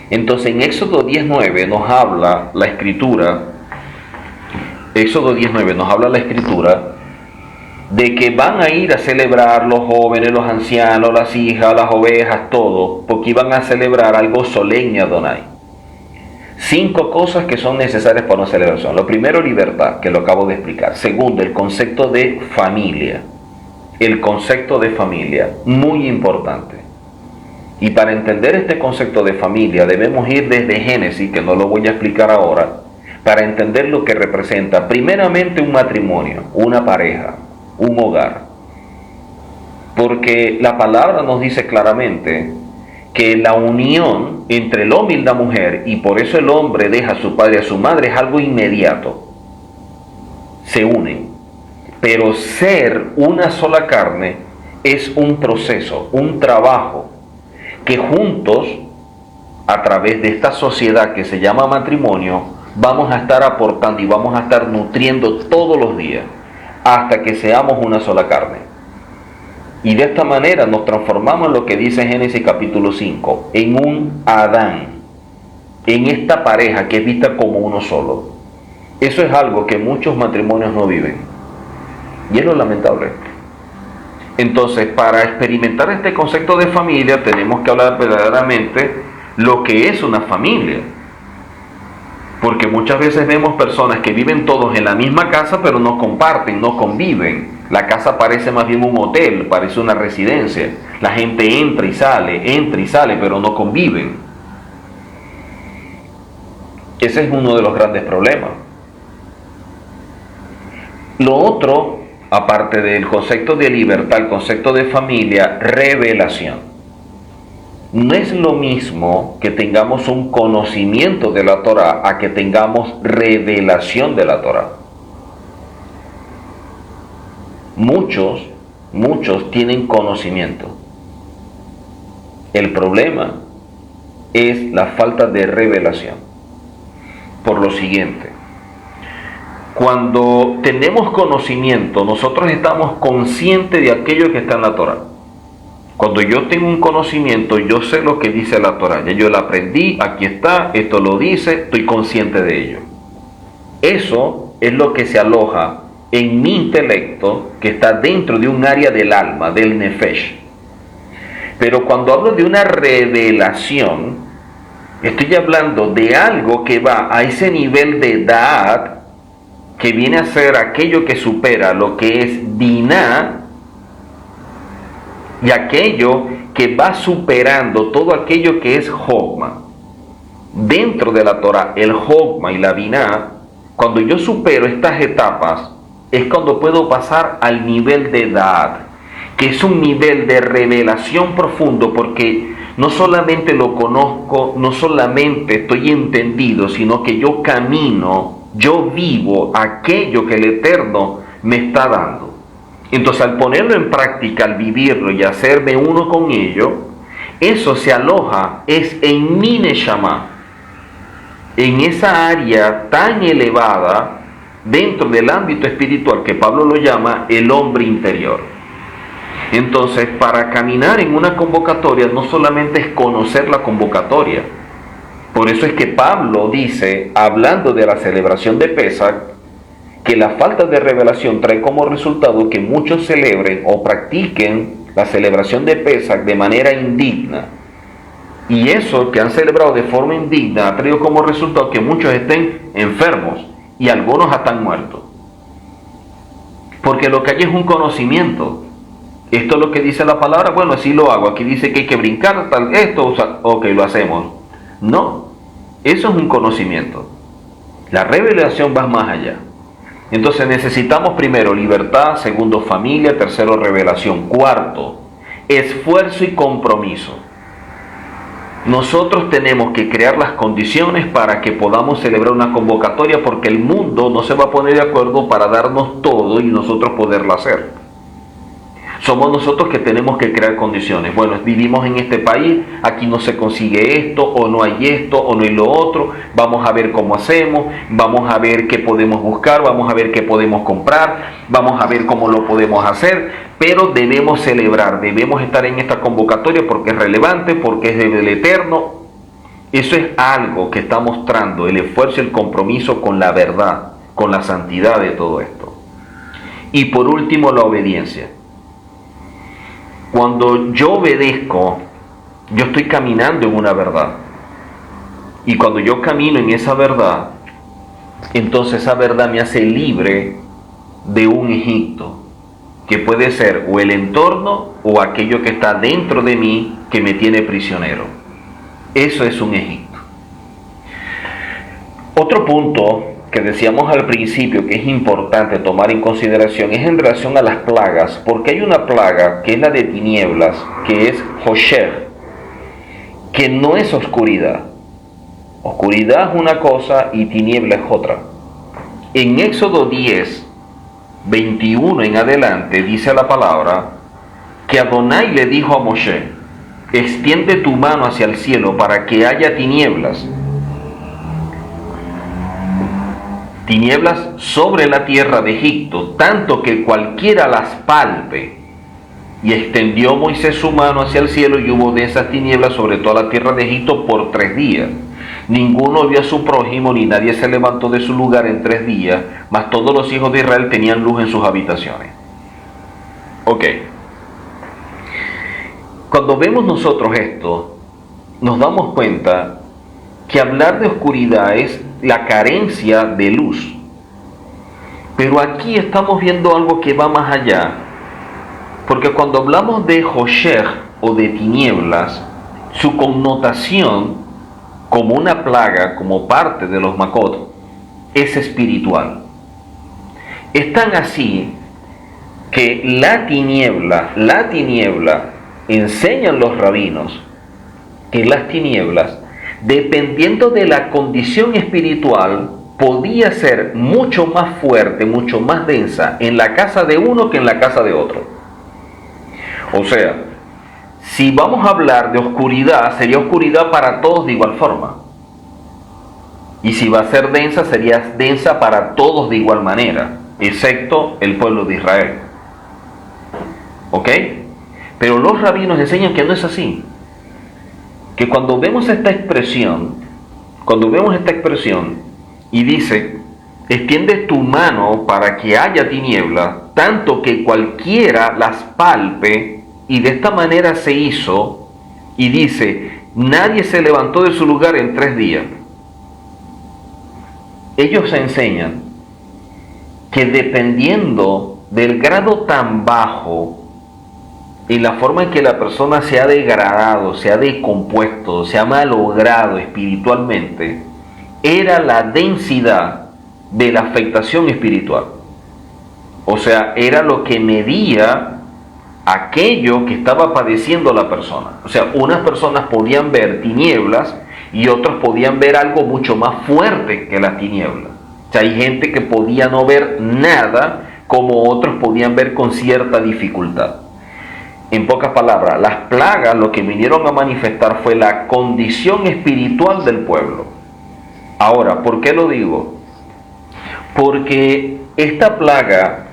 [SPEAKER 1] Entonces en Éxodo 19 nos habla la Escritura, de que van a ir a celebrar los jóvenes, los ancianos, las hijas, las ovejas, todo, porque iban a celebrar algo solemne a Adonai. 5 cosas que son necesarias para una celebración. Lo primero, libertad, que lo acabo de explicar. Segundo, el concepto de familia. El concepto de familia, muy importante. Y para entender este concepto de familia debemos ir desde Génesis, que no lo voy a explicar ahora, para entender lo que representa primeramente un matrimonio, una pareja, un hogar. Porque la palabra nos dice claramente que la unión entre el hombre y la mujer, y por eso el hombre deja a su padre y a su madre, es algo inmediato. Se unen. Pero ser una sola carne es un proceso, un trabajo, que juntos, a través de esta sociedad que se llama matrimonio, vamos a estar aportando y vamos a estar nutriendo todos los días, hasta que seamos una sola carne. Y de esta manera nos transformamos en lo que dice Génesis capítulo 5, en un Adán, en esta pareja que es vista como uno solo. Eso es algo que muchos matrimonios no viven, y es lo lamentable. Entonces, para experimentar este concepto de familia, tenemos que hablar verdaderamente lo que es una familia. Porque muchas veces vemos personas que viven todos en la misma casa, pero no comparten, no conviven. La casa parece más bien un hotel, parece una residencia. La gente entra y sale, pero no conviven. Ese es uno de los grandes problemas. Lo otro, aparte del concepto de libertad, el concepto de familia, revelación. No es lo mismo que tengamos un conocimiento de la Torá a que tengamos revelación de la Torá. Muchos tienen conocimiento. El problema es la falta de revelación. Por lo siguiente, cuando tenemos conocimiento, nosotros estamos conscientes de aquello que está en la Torá. Cuando yo tengo un conocimiento, yo sé lo que dice la Torá. Ya yo la aprendí, aquí está, esto lo dice, estoy consciente de ello. Eso es lo que se aloja en mi intelecto que está dentro de un área del alma, del nefesh. Pero cuando hablo de una revelación, estoy hablando de algo que va a ese nivel de da'at, que viene a ser aquello que supera lo que es biná, y aquello que va superando todo aquello que es Jogma. Dentro de la Torah, el Jogma y la biná, cuando yo supero estas etapas, es cuando puedo pasar al nivel de Da'at, que es un nivel de revelación profundo, porque no solamente lo conozco, no solamente estoy entendido, sino que yo camino, yo vivo aquello que el Eterno me está dando. Entonces, al ponerlo en práctica, al vivirlo y hacerme uno con ello, eso se aloja, es en mi Neshama, en esa área tan elevada dentro del ámbito espiritual que Pablo lo llama el hombre interior. Entonces, para caminar en una convocatoria no solamente es conocer la convocatoria. Por eso es que Pablo dice, hablando de la celebración de Pesach, que la falta de revelación trae como resultado que muchos celebren o practiquen la celebración de Pesach de manera indigna. Y eso que han celebrado de forma indigna ha traído como resultado que muchos estén enfermos y algunos están muertos. Porque lo que hay es un conocimiento. Esto es lo que dice la palabra, bueno, así lo hago. Aquí dice que hay que brincar, tal, esto, ok, lo hacemos. No, eso es un conocimiento. La revelación va más allá. Entonces necesitamos primero libertad, segundo familia, tercero revelación, cuarto esfuerzo y compromiso. Nosotros tenemos que crear las condiciones para que podamos celebrar una convocatoria, porque el mundo no se va a poner de acuerdo para darnos todo y nosotros poderlo hacer. Somos nosotros que tenemos que crear condiciones. Bueno, vivimos en este país, aquí no se consigue esto, o no hay esto, o no hay lo otro. Vamos a ver cómo hacemos, vamos a ver qué podemos buscar, vamos a ver qué podemos comprar, vamos a ver cómo lo podemos hacer. Pero debemos celebrar, debemos estar en esta convocatoria porque es relevante, porque es del Eterno. Eso es algo que está mostrando el esfuerzo y el compromiso con la verdad, con la santidad de todo esto. Y por último, la obediencia. Cuando yo obedezco, yo estoy caminando en una verdad. Y cuando yo camino en esa verdad, entonces esa verdad me hace libre de un Egipto, que puede ser o el entorno o aquello que está dentro de mí que me tiene prisionero. Eso es un Egipto. Otro punto que decíamos al principio que es importante tomar en consideración es en relación a las plagas, porque hay una plaga que es la de tinieblas, que es Hoshech, que no es oscuridad. Oscuridad es una cosa y tiniebla es otra. En Éxodo 10, 21 en adelante dice la palabra que Adonai le dijo a Moshe: extiende tu mano hacia el cielo para que haya tinieblas sobre la tierra de Egipto, tanto que cualquiera las palpe. Y extendió Moisés su mano hacia el cielo, y hubo de esas tinieblas sobre toda la tierra de Egipto por 3 días. Ninguno vio a su prójimo, ni nadie se levantó de su lugar en 3 días, mas todos los hijos de Israel tenían luz en sus habitaciones. Ok. Cuando vemos nosotros esto, nos damos cuenta que hablar de oscuridad es la carencia de luz. Pero aquí estamos viendo algo que va más allá. Porque cuando hablamos de Hoshech o de tinieblas, su connotación como una plaga, como parte de los Makot, es espiritual. Es tan así que la tiniebla, enseñan los rabinos que las tinieblas, dependiendo de la condición espiritual, podía ser mucho más fuerte, mucho más densa en la casa de uno que en la casa de otro. O sea, si vamos a hablar de oscuridad, sería oscuridad para todos de igual forma. Y si va a ser densa, sería densa para todos de igual manera, excepto el pueblo de Israel. ¿Ok? Pero los rabinos enseñan que no es así. Que cuando vemos esta expresión y dice, extiende tu mano para que haya tinieblas, tanto que cualquiera las palpe, y de esta manera se hizo, y dice, nadie se levantó de su lugar en 3 días. Ellos enseñan que dependiendo del grado tan bajo y la forma en que la persona se ha degradado, se ha descompuesto, se ha malogrado espiritualmente, era la densidad de la afectación espiritual. O sea, era lo que medía aquello que estaba padeciendo la persona. O sea, unas personas podían ver tinieblas y otros podían ver algo mucho más fuerte que las tinieblas. O sea, hay gente que podía no ver nada, como otros podían ver con cierta dificultad. En pocas palabras, las plagas lo que vinieron a manifestar fue la condición espiritual del pueblo. Ahora, ¿por qué lo digo? Porque esta plaga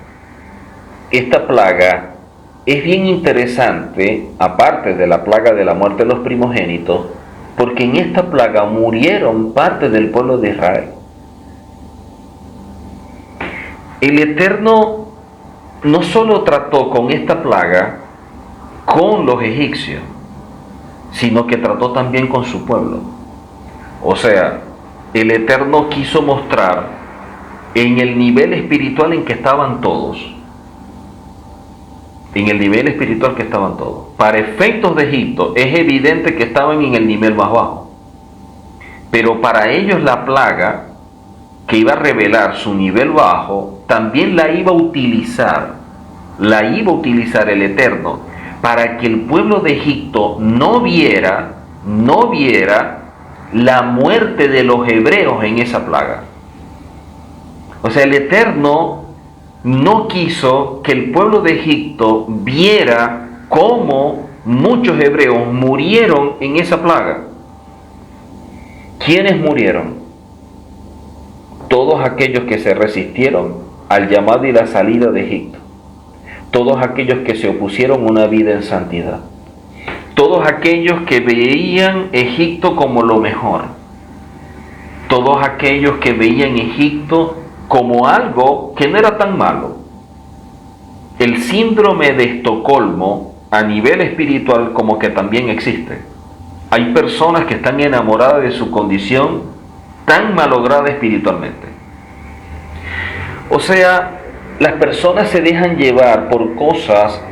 [SPEAKER 1] es bien interesante, aparte de la plaga de la muerte de los primogénitos, porque en esta plaga murieron parte del pueblo de Israel. El Eterno no solo trató con esta plaga con los egipcios, sino que trató también con su pueblo. O sea, el Eterno quiso mostrar en el nivel espiritual en que estaban todos. En el nivel espiritual que estaban todos. Para efectos de Egipto, es evidente que estaban en el nivel más bajo. Pero para ellos la plaga, que iba a revelar su nivel bajo, también la iba a utilizar el Eterno, para que el pueblo de Egipto no viera la muerte de los hebreos en esa plaga. O sea, el Eterno no quiso que el pueblo de Egipto viera cómo muchos hebreos murieron en esa plaga. ¿Quiénes murieron? Todos aquellos que se resistieron al llamado y la salida de Egipto. Todos aquellos que se opusieron a una vida en santidad. Todos aquellos que veían Egipto como lo mejor. Todos aquellos que veían Egipto como algo que no era tan malo. El síndrome de Estocolmo a nivel espiritual como que también existe. Hay personas que están enamoradas de su condición tan malograda espiritualmente. O sea, las personas se dejan llevar por cosas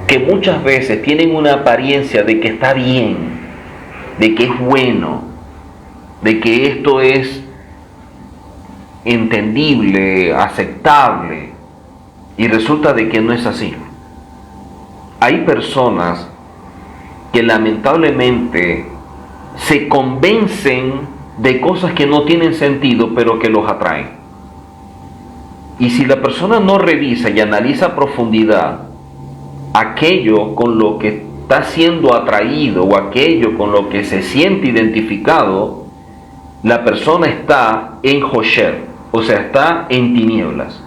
[SPEAKER 1] que muchas veces tienen una apariencia de que está bien, de que es bueno, de que esto es entendible, aceptable, y resulta de que no es así. Hay personas que lamentablemente se convencen de cosas que no tienen sentido, pero que los atraen. Y si la persona no revisa y analiza a profundidad aquello con lo que está siendo atraído o aquello con lo que se siente identificado, la persona está en Hosher, o sea, está en tinieblas.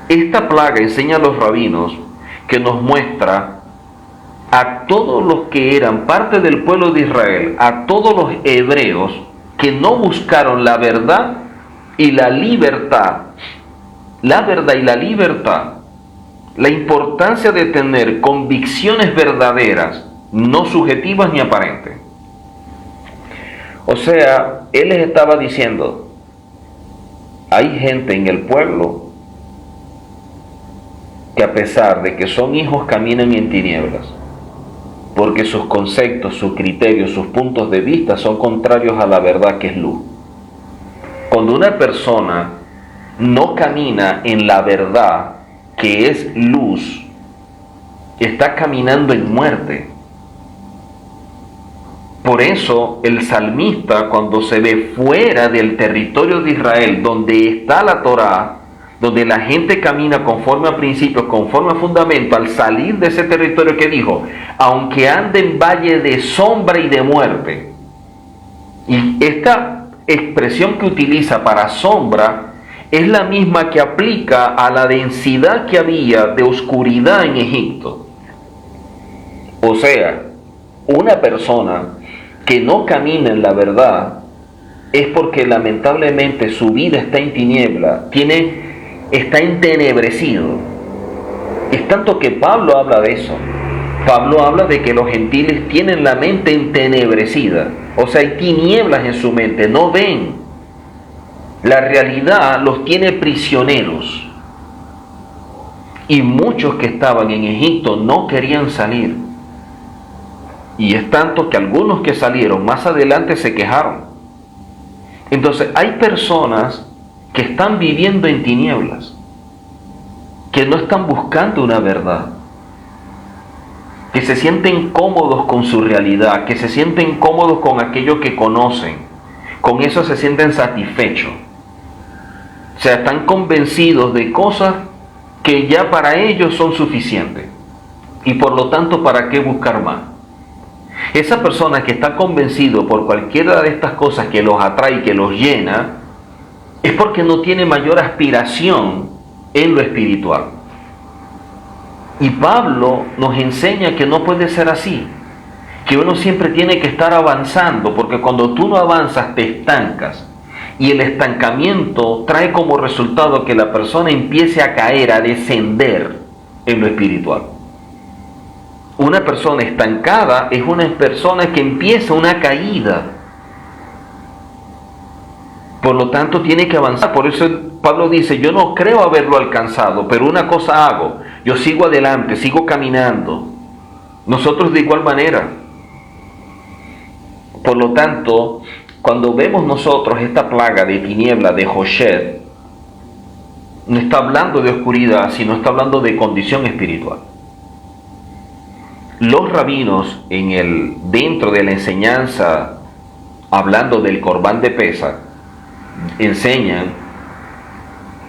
[SPEAKER 1] Esta plaga, enseña a los rabinos, que nos muestra a todos los que eran parte del pueblo de Israel, a todos los hebreos que no buscaron la verdad y la libertad, la importancia de tener convicciones verdaderas, no subjetivas ni aparentes. O sea, él les estaba diciendo, hay gente en el pueblo que a pesar de que son hijos caminan en tinieblas, porque sus conceptos, sus criterios, sus puntos de vista son contrarios a la verdad que es luz. Cuando una persona no camina en la verdad que es luz, está caminando en muerte. Por eso el salmista, cuando se ve fuera del territorio de Israel, donde está la Torá, donde la gente camina conforme a principios, conforme a fundamento, al salir de ese territorio, que dijo, aunque ande en valle de sombra y de muerte. Y esta expresión que utiliza para sombra es la misma que aplica a la densidad que había de oscuridad en Egipto. O sea, una persona que no camina en la verdad es porque lamentablemente su vida está en tiniebla, está entenebrecido. Es tanto que Pablo habla de eso. Pablo habla de que los gentiles tienen la mente entenebrecida, o sea, hay tinieblas en su mente, no ven. La realidad los tiene prisioneros. Y muchos que estaban en Egipto no querían salir. Y es tanto que algunos que salieron más adelante se quejaron. Entonces hay personas que están viviendo en tinieblas, que no están buscando una verdad, que se sienten cómodos con su realidad, que se sienten cómodos con aquello que conocen, con eso se sienten satisfechos. O sea, están convencidos de cosas que ya para ellos son suficientes y por lo tanto, ¿para qué buscar más? Esa persona que está convencido por cualquiera de estas cosas que los atrae y que los llena, es porque no tiene mayor aspiración en lo espiritual. Y Pablo nos enseña que no puede ser así, que uno siempre tiene que estar avanzando, porque cuando tú no avanzas te estancas, y el estancamiento trae como resultado que la persona empiece a caer, a descender en lo espiritual. Una persona estancada es una persona que empieza una caída. Por lo tanto, tiene que avanzar. Por eso Pablo dice, yo no creo haberlo alcanzado, pero una cosa hago. Yo sigo adelante, sigo caminando. Nosotros de igual manera. Por lo tanto, cuando vemos nosotros esta plaga de tiniebla de Joshed, no está hablando de oscuridad, sino está hablando de condición espiritual. Los rabinos dentro de la enseñanza, hablando del Corbán de Pesach, enseñan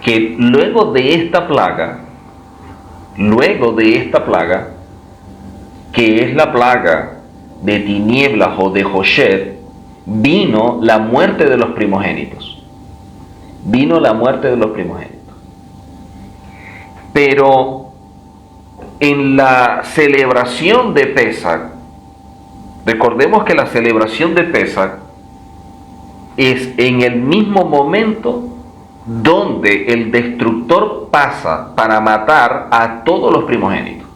[SPEAKER 1] que luego de esta plaga, que es la plaga de tinieblas o de Joshed, vino la muerte de los primogénitos. Vino la muerte de los primogénitos. Pero en la celebración de Pesach, recordemos que la celebración de Pesach es en el mismo momento donde el destructor pasa para matar a todos los primogénitos.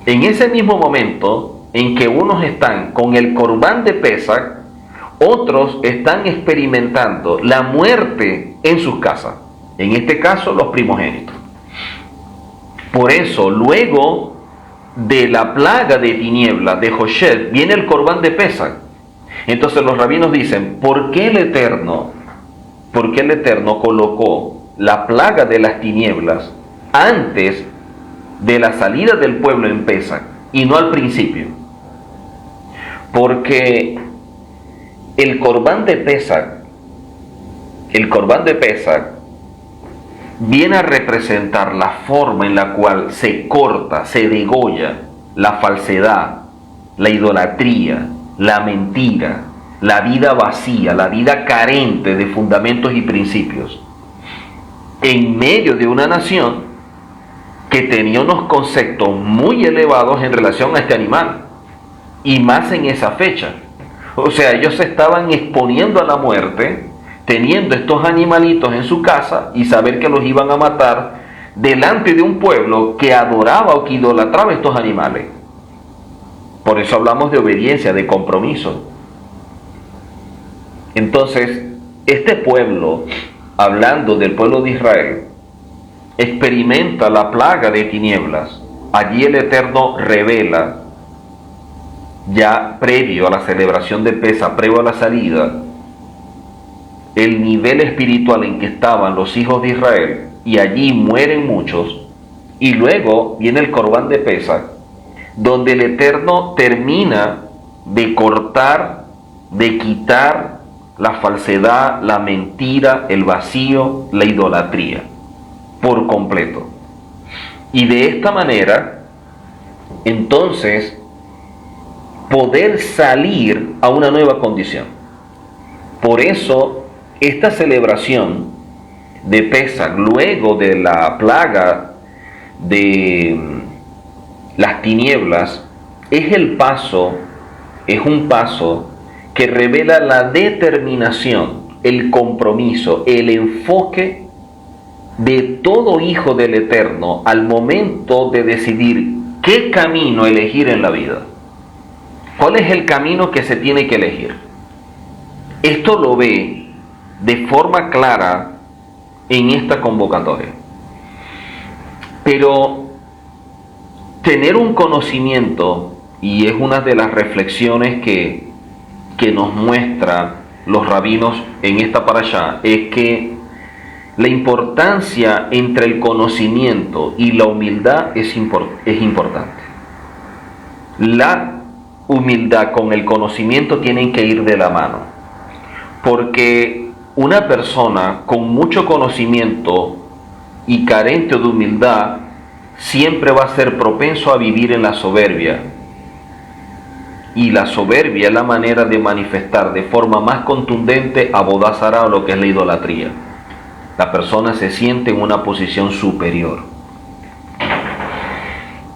[SPEAKER 1] En ese mismo momento en que unos están con el Corbán de Pesach, otros están experimentando la muerte en sus casas, en este caso los primogénitos. Por eso, luego de la plaga de tinieblas de Joshed, viene el Corbán de Pesach. Entonces los rabinos dicen, ¿por qué el Eterno colocó la plaga de las tinieblas antes de la salida del pueblo en Pesach y no al principio? Porque el Corbán de Pesach viene a representar la forma en la cual se corta, se degolla la falsedad, la idolatría, la mentira, la vida vacía, la vida carente de fundamentos y principios, en medio de una nación que tenía unos conceptos muy elevados en relación a este animal, y más en esa fecha. O sea, ellos se estaban exponiendo a la muerte, teniendo estos animalitos en su casa y saber que los iban a matar delante de un pueblo que adoraba o que idolatraba estos animales. Por eso hablamos de obediencia, de compromiso. Entonces, este pueblo, hablando del pueblo de Israel, experimenta la plaga de tinieblas. Allí el Eterno revela, ya previo a la celebración de Pesach, previo a la salida, el nivel espiritual en que estaban los hijos de Israel, y allí mueren muchos. Y luego viene el Corbán de Pesach, donde el Eterno termina de cortar, de quitar la falsedad, la mentira, el vacío, la idolatría, por completo. Y de esta manera, entonces, poder salir a una nueva condición. Por eso, esta celebración de Pesach, luego de la plaga de las tinieblas, es un paso que revela la determinación, el compromiso, el enfoque de todo hijo del Eterno al momento de decidir qué camino elegir en la vida. ¿Cuál es el camino que se tiene que elegir? Esto lo ve de forma clara en esta convocatoria. Pero tener un conocimiento, y es una de las reflexiones que nos muestra los rabinos en esta parashá, es que la importancia entre el conocimiento y la humildad es importante. La humildad con el conocimiento tienen que ir de la mano, porque una persona con mucho conocimiento y carente de humildad siempre va a ser propenso a vivir en la soberbia. Y la soberbia es la manera de manifestar de forma más contundente Abodá Zará, o lo que es la idolatría. La persona se siente en una posición superior.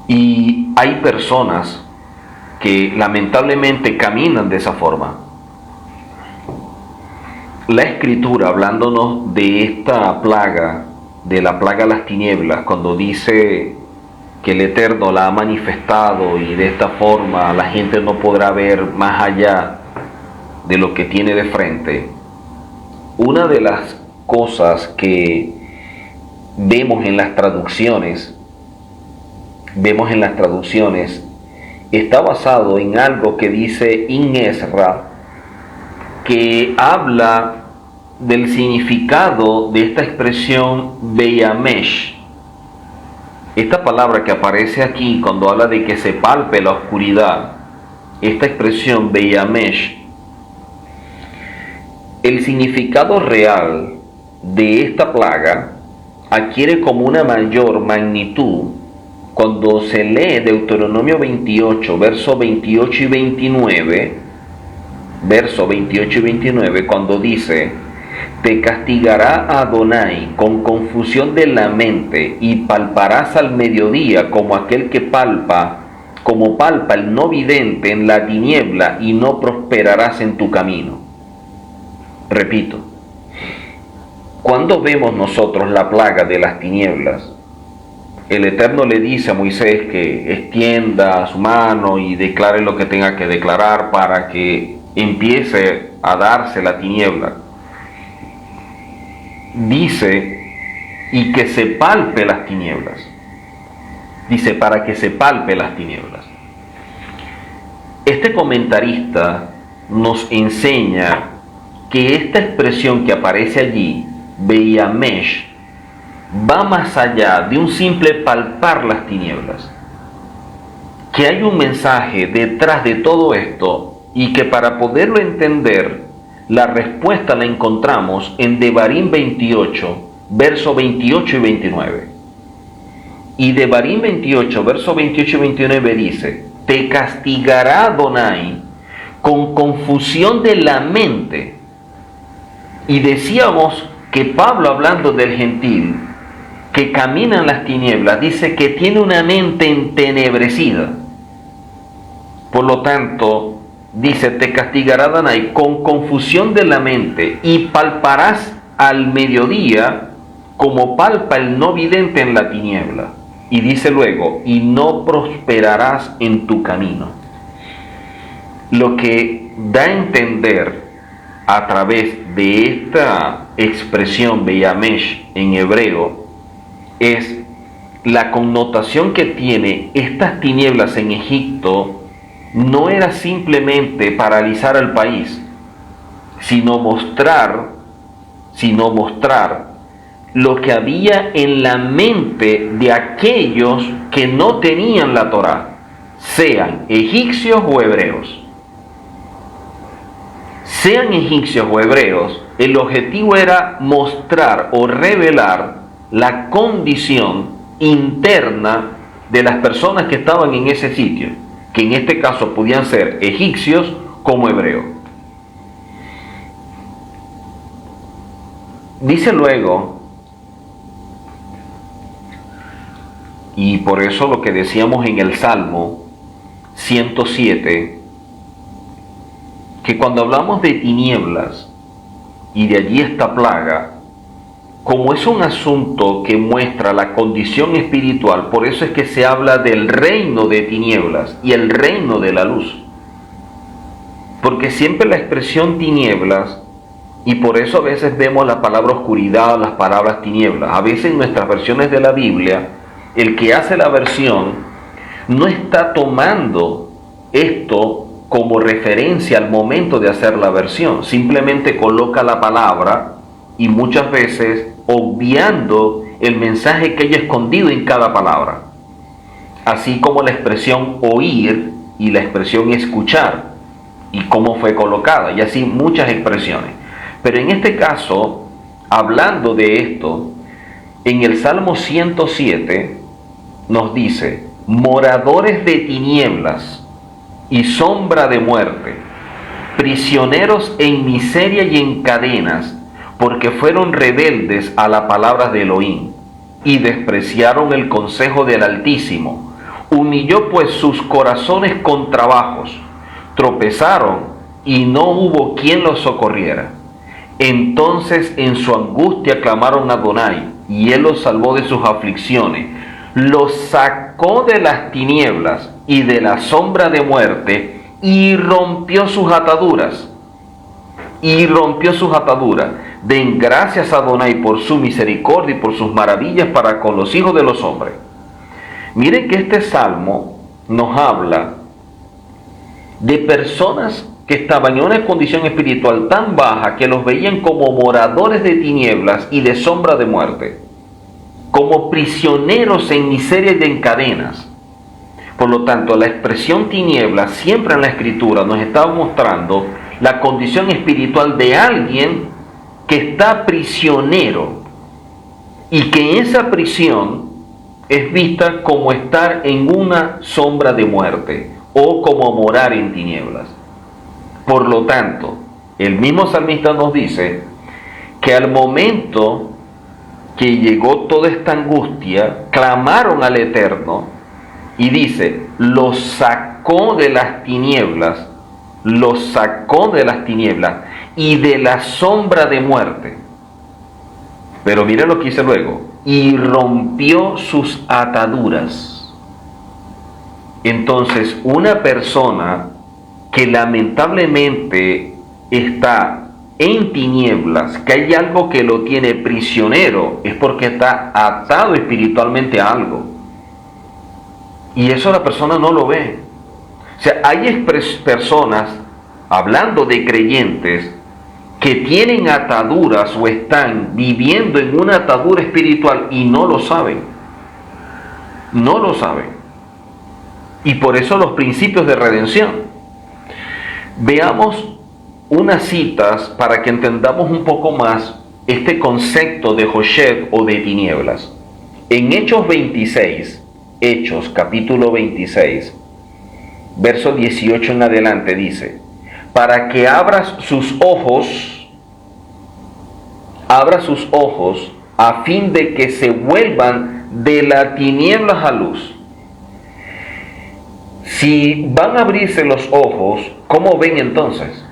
[SPEAKER 1] Y hay personas que lamentablemente caminan de esa forma. La Escritura, hablándonos de esta plaga, de la plaga de las tinieblas, cuando dice que el Eterno la ha manifestado y de esta forma la gente no podrá ver más allá de lo que tiene de frente, una de las cosas que vemos en las traducciones está basado en algo que dice In Ezra, que habla del significado de esta expresión Beyamesh. Esta palabra que aparece aquí cuando habla de que se palpe la oscuridad, esta expresión Beyamesh, el significado real de esta plaga adquiere como una mayor magnitud cuando se lee Deuteronomio 28, verso 28 y 29, cuando dice: te castigará Adonai con confusión de la mente, y palparás al mediodía como aquel que palpa el no vidente en la tiniebla, y no prosperarás en tu camino. Repito, cuando vemos nosotros la plaga de las tinieblas, el Eterno le dice a Moisés que extienda su mano y declare lo que tenga que declarar para que empiece a darse la tiniebla. Dice, y que se palpe las tinieblas. Dice, para que se palpe las tinieblas. Este comentarista nos enseña que esta expresión que aparece allí, Beyamesh, va más allá de un simple palpar las tinieblas. Que hay un mensaje detrás de todo esto, y que para poderlo entender, la respuesta la encontramos en Devarim 28, versos 28 y 29. Y Devarim 28, versos 28 y 29 dice: te castigará Adonai con confusión de la mente. Y decíamos que Pablo, hablando del gentil que camina en las tinieblas, dice que tiene una mente entenebrecida. Por lo tanto, dice: te castigará Adonai con confusión de la mente, y palparás al mediodía como palpa el no vidente en la tiniebla. Y dice luego: y no prosperarás en tu camino. Lo que da a entender a través de esta expresión Beyamesh en hebreo es la connotación que tiene estas tinieblas en Egipto. No era simplemente paralizar al país, sino mostrar lo que había en la mente de aquellos que no tenían la Torá, sean egipcios o hebreos. Sean egipcios o hebreos, el objetivo era mostrar o revelar la condición interna de las personas que estaban en ese sitio, que en este caso podían ser egipcios como hebreos. Dice luego, y por eso lo que decíamos en el Salmo 107, que cuando hablamos de tinieblas y de allí esta plaga, como es un asunto que muestra la condición espiritual, por eso es que se habla del reino de tinieblas y el reino de la luz. Porque siempre la expresión tinieblas, y por eso a veces vemos la palabra oscuridad o las palabras tinieblas. A veces en nuestras versiones de la Biblia, el que hace la versión no está tomando esto como referencia al momento de hacer la versión. Simplemente coloca la palabra y muchas veces obviando el mensaje que hay escondido en cada palabra. Así como la expresión oír y la expresión escuchar y cómo fue colocada, y así muchas expresiones. Pero en este caso, hablando de esto, en el Salmo 107 nos dice: moradores de tinieblas y sombra de muerte, prisioneros en miseria y en cadenas, porque fueron rebeldes a la palabra de Elohim y despreciaron el consejo del Altísimo. Humilló pues sus corazones con trabajos, tropezaron y no hubo quien los socorriera. Entonces en su angustia clamaron a Adonai, y él los salvó de sus aflicciones. Los sacó de las tinieblas y de la sombra de muerte, y rompió sus ataduras. Den gracias a Adonai por su misericordia y por sus maravillas para con los hijos de los hombres. Miren que este salmo nos habla de personas que estaban en una condición espiritual tan baja que los veían como moradores de tinieblas y de sombra de muerte, como prisioneros en miseria y en cadenas. Por lo tanto, la expresión tinieblas siempre en la Escritura nos está mostrando la condición espiritual de alguien que está prisionero y que esa prisión es vista como estar en una sombra de muerte o como morar en tinieblas. Por lo tanto, el mismo salmista nos dice que al momento que llegó toda esta angustia, clamaron al Eterno y dice: los sacó de las tinieblas, y de la sombra de muerte. Pero mire lo que dice luego: y rompió sus ataduras. Entonces, una persona que lamentablemente está en tinieblas, que hay algo que lo tiene prisionero, es porque está atado espiritualmente a algo. Y eso la persona no lo ve. O sea, hay personas, hablando de creyentes, que tienen ataduras o están viviendo en una atadura espiritual y no lo saben. No lo saben. Y por eso los principios de redención. Veamos unas citas para que entendamos un poco más este concepto de Josheb o de tinieblas. En Hechos 26, Hechos capítulo 26, verso 18 en adelante dice: para que abras sus ojos a fin de que se vuelvan de las tinieblas a luz. Si van a abrirse los ojos, ¿cómo ven entonces?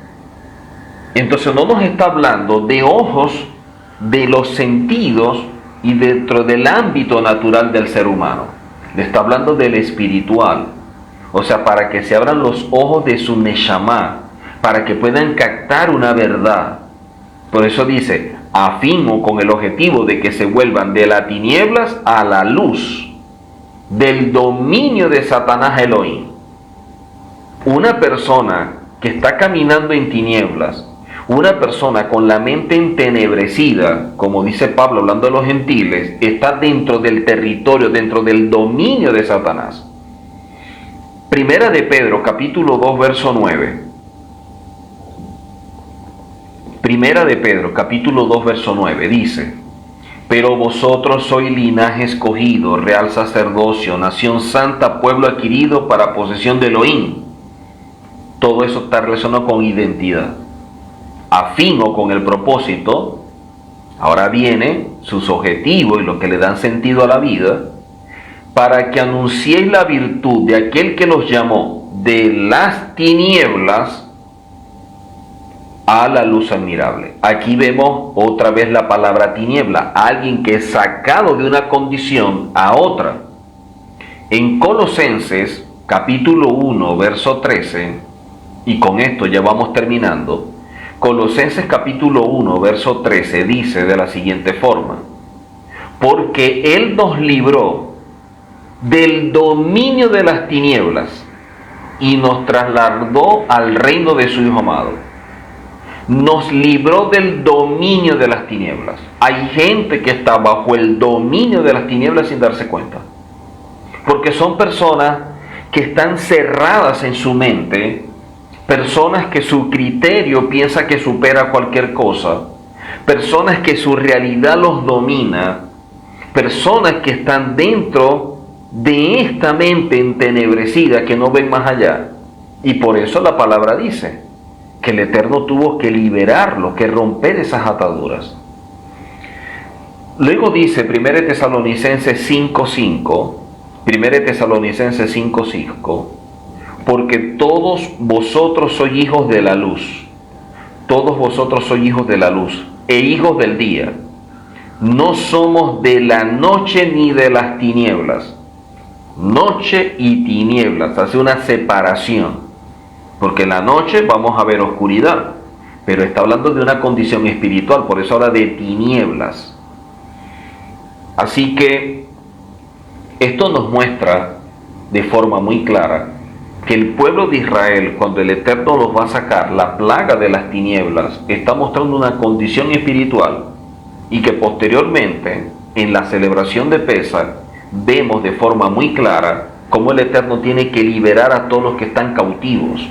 [SPEAKER 1] Entonces no nos está hablando de ojos de los sentidos y dentro del ámbito natural del ser humano. Le está hablando del espiritual. O sea, para que se abran los ojos de su neshama, para que puedan captar una verdad. Por eso dice, a fin o con el objetivo de que se vuelvan de las tinieblas a la luz, del dominio de Satanás Elohim. Una persona que está caminando en tinieblas, una persona con la mente entenebrecida, como dice Pablo hablando de los gentiles, está dentro del territorio, dentro del dominio de Satanás. Primera de Pedro, capítulo 2, verso 9. Primera de Pedro, capítulo 2, verso 9, dice: pero vosotros sois linaje escogido, real sacerdocio, nación santa, pueblo adquirido para posesión de Elohim. Todo eso está relacionado con identidad. A fin o con el propósito, ahora viene sus objetivos y lo que le dan sentido a la vida, para que anunciéis la virtud de aquel que los llamó de las tinieblas a la luz admirable. Aquí vemos otra vez la palabra tiniebla, alguien que es sacado de una condición a otra. En Colosenses capítulo 1, verso 13, y con esto ya vamos terminando, Colosenses capítulo 1, verso 13 dice de la siguiente forma: porque Él nos libró del dominio de las tinieblas y nos trasladó al reino de su Hijo amado. Nos libró del dominio de las tinieblas. Hay gente que está bajo el dominio de las tinieblas sin darse cuenta, porque son personas que están cerradas en su mente, personas que su criterio piensa que supera cualquier cosa, personas que su realidad los domina, personas que están dentro de esta mente entenebrecida que no ven más allá. Y por eso la palabra dice que el Eterno tuvo que liberarlo, que romper esas ataduras. Luego dice 1 Tesalonicenses 5:5, 1 Tesalonicenses 5:5, porque todos vosotros sois hijos de la luz, todos vosotros sois hijos de la luz e hijos del día. No somos de la noche ni de las tinieblas. Noche y tinieblas, hace una separación, porque en la noche vamos a ver oscuridad, pero está hablando de una condición espiritual, por eso habla de tinieblas. Así que esto nos muestra de forma muy clara que el pueblo de Israel, cuando el Eterno los va a sacar, la plaga de las tinieblas, está mostrando una condición espiritual, y que posteriormente, en la celebración de Pesaj, vemos de forma muy clara cómo el Eterno tiene que liberar a todos los que están cautivos.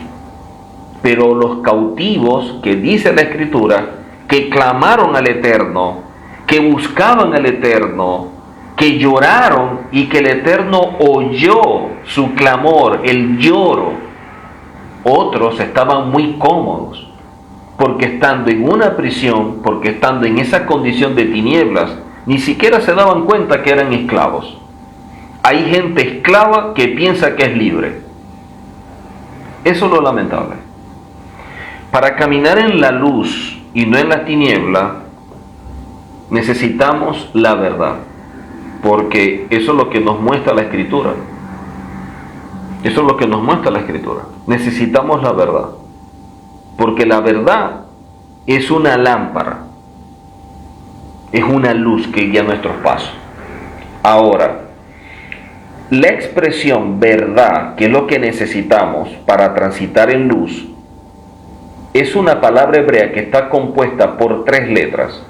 [SPEAKER 1] Pero los cautivos, que dice la Escritura, que clamaron al Eterno, que buscaban al Eterno, que lloraron y que el Eterno oyó su clamor, el lloro. Otros estaban muy cómodos, porque estando en una prisión, porque estando en esa condición de tinieblas, ni siquiera se daban cuenta que eran esclavos. Hay gente esclava que piensa que es libre. Eso es lo lamentable. Para caminar en la luz y no en la tiniebla, necesitamos la verdad, porque eso es lo que nos muestra la Escritura. Eso es lo que nos muestra la Escritura. Necesitamos la verdad, porque la verdad es una lámpara, es una luz que guía nuestros pasos. Ahora, la expresión verdad, que es lo que necesitamos para transitar en luz, es una palabra hebrea que está compuesta por 3 letras.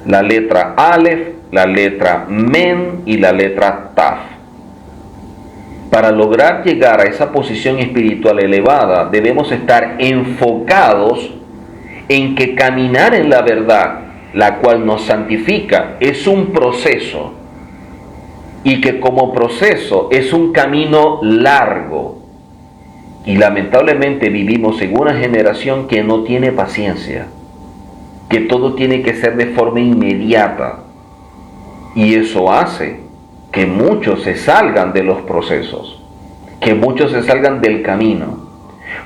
[SPEAKER 1] La letra Aleph, la letra Men y la letra Taf. Para lograr llegar a esa posición espiritual elevada, debemos estar enfocados en que caminar en la verdad, la cual nos santifica, es un proceso, y que como proceso es un camino largo. Y lamentablemente vivimos en una generación que no tiene paciencia, que todo tiene que ser de forma inmediata, y eso hace que muchos se salgan de los procesos, que muchos se salgan del camino.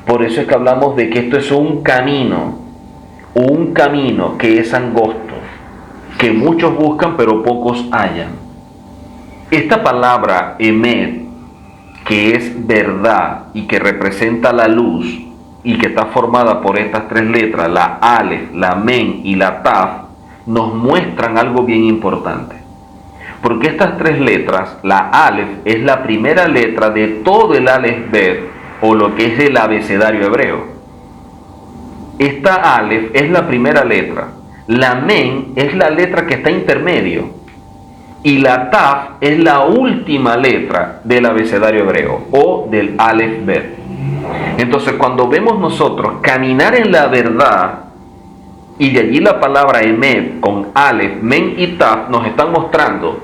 [SPEAKER 1] Por eso es que hablamos de que esto es un camino que es angosto, que muchos buscan pero pocos hallan. Esta palabra emet, que es verdad y que representa la luz y que está formada por estas 3 letras, la Aleph, la Men y la Taf, nos muestran algo bien importante. Porque estas 3 letras, la Aleph es la primera letra de todo el Aleph Bet, o lo que es el abecedario hebreo. Esta Aleph es la primera letra, la Men es la letra que está intermedio, y la Taf es la última letra del abecedario hebreo o del Aleph Bet. Entonces, cuando vemos nosotros caminar en la verdad, y de allí la palabra Emet con Aleph, Men y Taf nos están mostrando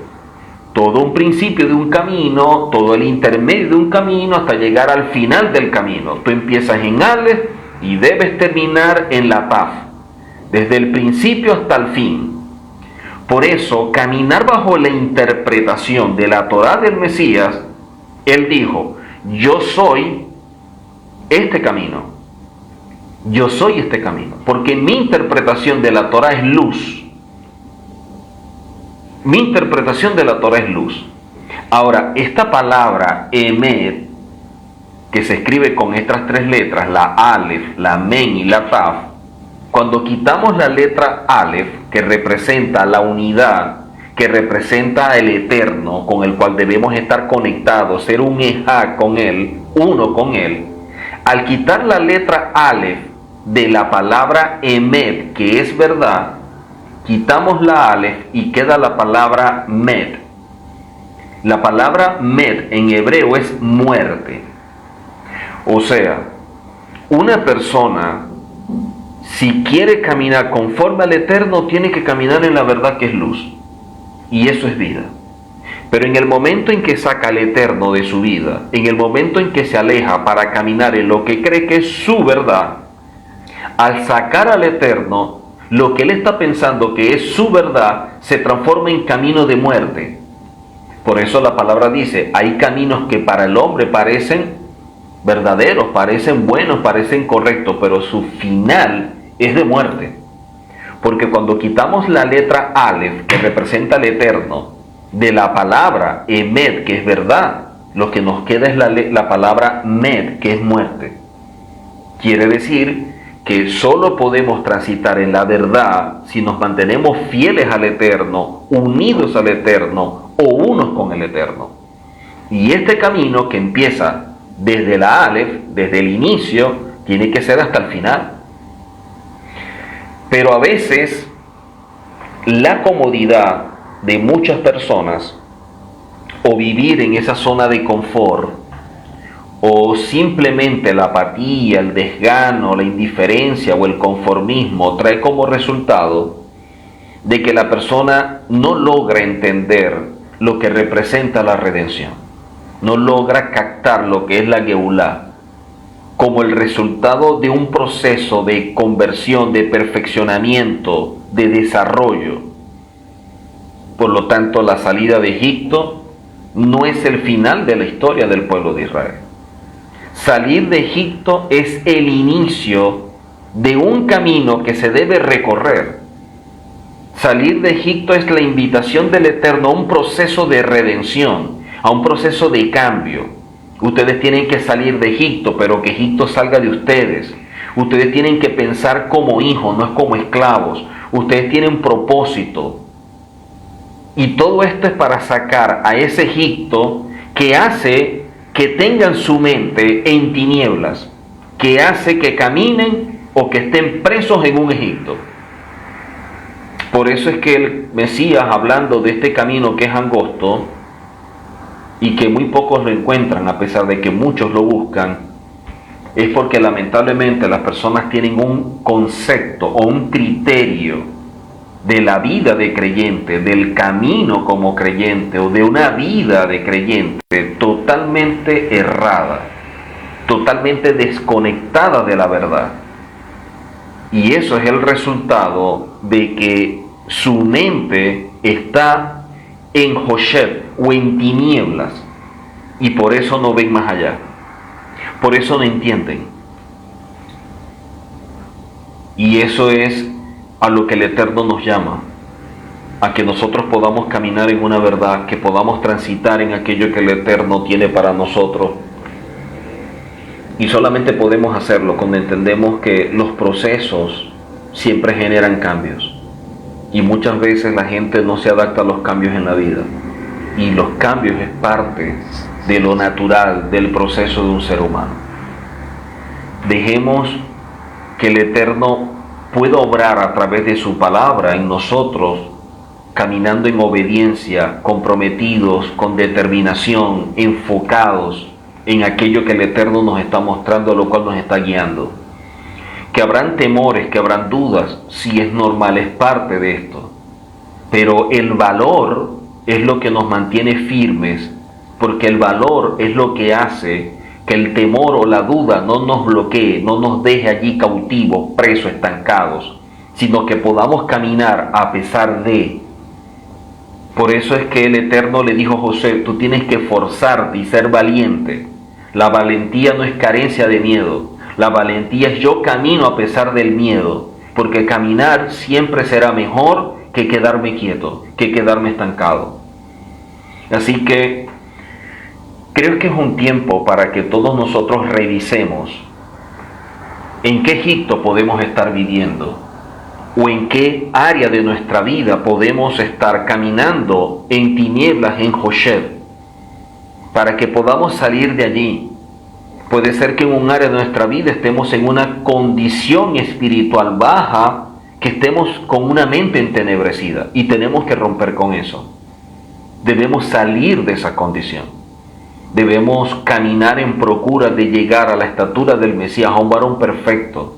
[SPEAKER 1] todo un principio de un camino, todo el intermedio de un camino hasta llegar al final del camino. Tú empiezas en Aleph y debes terminar en la Taf, desde el principio hasta el fin. Por eso, caminar bajo la interpretación de la Torá del Mesías, él dijo: yo soy este camino, Yo soy este camino, porque mi interpretación de la Torah es luz. Mi interpretación de la Torah es luz. Ahora, esta palabra Emet, que se escribe con estas tres letras, la Aleph, la Men y la Taf, cuando quitamos la letra Aleph, que representa la unidad, que representa el eterno, con el cual debemos estar conectados, ser un ejá con él, uno con él, al quitar la letra Aleph de la palabra Emet, que es verdad, quitamos la Aleph y queda la palabra Met. La palabra Met en hebreo es muerte. O sea, una persona, si quiere caminar conforme al eterno, tiene que caminar en la verdad que es luz. Y eso es vida. Pero en el momento en que saca al eterno de su vida, en el momento en que se aleja para caminar en lo que cree que es su verdad, al sacar al eterno, lo que él está pensando que es su verdad se transforma en camino de muerte. Por eso la palabra dice, hay caminos que para el hombre parecen verdaderos, parecen buenos, parecen correctos, pero su final es de muerte. Porque cuando quitamos la letra Aleph, que representa el eterno, de la palabra Emet, que es verdad, lo que nos queda es la palabra Met, que es muerte. Quiere decir que solo podemos transitar en la verdad si nos mantenemos fieles al eterno, unidos al eterno o unos con el eterno. Y este camino que empieza desde la Aleph, desde el inicio, tiene que ser hasta el final. Pero a veces la comodidad de muchas personas, o vivir en esa zona de confort, o simplemente la apatía, el desgano, la indiferencia o el conformismo trae como resultado de que la persona no logra entender lo que representa la redención, no logra captar lo que es la Geulá como el resultado de un proceso de conversión, de perfeccionamiento, de desarrollo. Por lo tanto, la salida de Egipto no es el final de la historia del pueblo de Israel. Salir de Egipto es el inicio de un camino que se debe recorrer. Salir de Egipto es la invitación del Eterno a un proceso de redención, a un proceso de cambio. Ustedes tienen que salir de Egipto, pero que Egipto salga de ustedes. Ustedes tienen que pensar como hijos, no es como esclavos. Ustedes tienen propósito. Y todo esto es para sacar a ese Egipto que hace que tengan su mente en tinieblas, que hace que caminen o que estén presos en un Egipto. Por eso es que el Mesías, hablando de este camino que es angosto y que muy pocos lo encuentran a pesar de que muchos lo buscan, es porque lamentablemente las personas tienen un concepto o un criterio de la vida de creyente, del camino como creyente o de una vida de creyente totalmente errada, totalmente desconectada de la verdad. Y eso es el resultado de que su mente está en Hosheb o en tinieblas y por eso no ven más allá, por eso no entienden. Y eso es a lo que el Eterno nos llama, a que nosotros podamos caminar en una verdad, que podamos transitar en aquello que el Eterno tiene para nosotros. Y solamente podemos hacerlo cuando entendemos que los procesos siempre generan cambios. Y muchas veces la gente no se adapta a los cambios en la vida. Y los cambios es parte de lo natural del proceso de un ser humano. Dejemos que el Eterno pueda obrar a través de su palabra en nosotros, caminando en obediencia, comprometidos, con determinación, enfocados en aquello que el Eterno nos está mostrando, lo cual nos está guiando. Que habrán temores, que habrán dudas, sí, es normal, es parte de esto. Pero el valor es lo que nos mantiene firmes, porque el valor es lo que hace que el temor o la duda no nos bloquee, no nos deje allí cautivos, presos, estancados, sino que podamos caminar a pesar de. Por eso es que el Eterno le dijo a José, tú tienes que esforzarte y ser valiente. La valentía no es carencia de miedo. La valentía es yo camino a pesar del miedo, porque caminar siempre será mejor que quedarme quieto, que quedarme estancado. Así que creo que es un tiempo para que todos nosotros revisemos en qué Egipto podemos estar viviendo o en qué área de nuestra vida podemos estar caminando en tinieblas, en Joshed, para que podamos salir de allí. Puede ser que en un área de nuestra vida estemos en una condición espiritual baja, que estemos con una mente entenebrecida, y tenemos que romper con eso. Debemos salir de esa condición. Debemos caminar en procura de llegar a la estatura del Mesías, a un varón perfecto,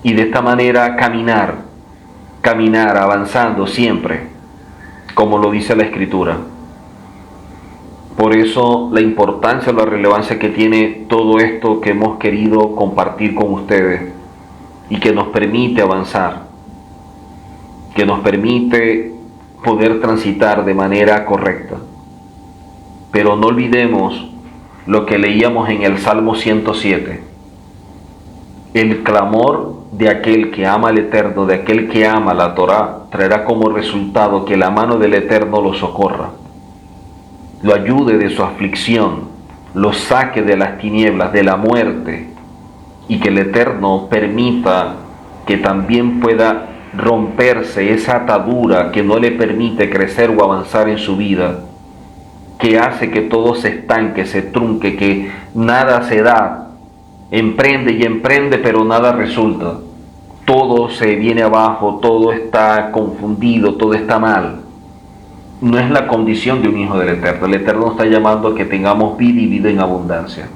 [SPEAKER 1] y de esta manera caminar avanzando siempre, como lo dice la Escritura. Por eso la importancia, la relevancia que tiene todo esto que hemos querido compartir con ustedes y que nos permite avanzar, que nos permite poder transitar de manera correcta. Pero no olvidemos lo que leíamos en el Salmo 107. El clamor de aquel que ama al Eterno, de aquel que ama la Torá, traerá como resultado que la mano del Eterno lo socorra, lo ayude de su aflicción, lo saque de las tinieblas, de la muerte, y que el Eterno permita que también pueda romperse esa atadura que no le permite crecer o avanzar en su vida, que hace que todo se estanque, se trunque, que nada se da, emprende y emprende, pero nada resulta. Todo se viene abajo, todo está confundido, todo está mal. No es la condición de un hijo del Eterno. El Eterno nos está llamando a que tengamos vida y vida en abundancia.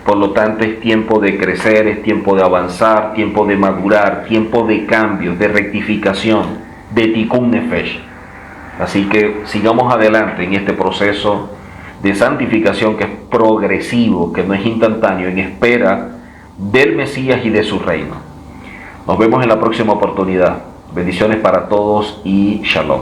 [SPEAKER 1] Por lo tanto, es tiempo de crecer, es tiempo de avanzar, tiempo de madurar, tiempo de cambio, de rectificación, de tikkun nefesh. Así que sigamos adelante en este proceso de santificación que es progresivo, que no es instantáneo, en espera del Mesías y de su reino. Nos vemos en la próxima oportunidad. Bendiciones para todos y shalom.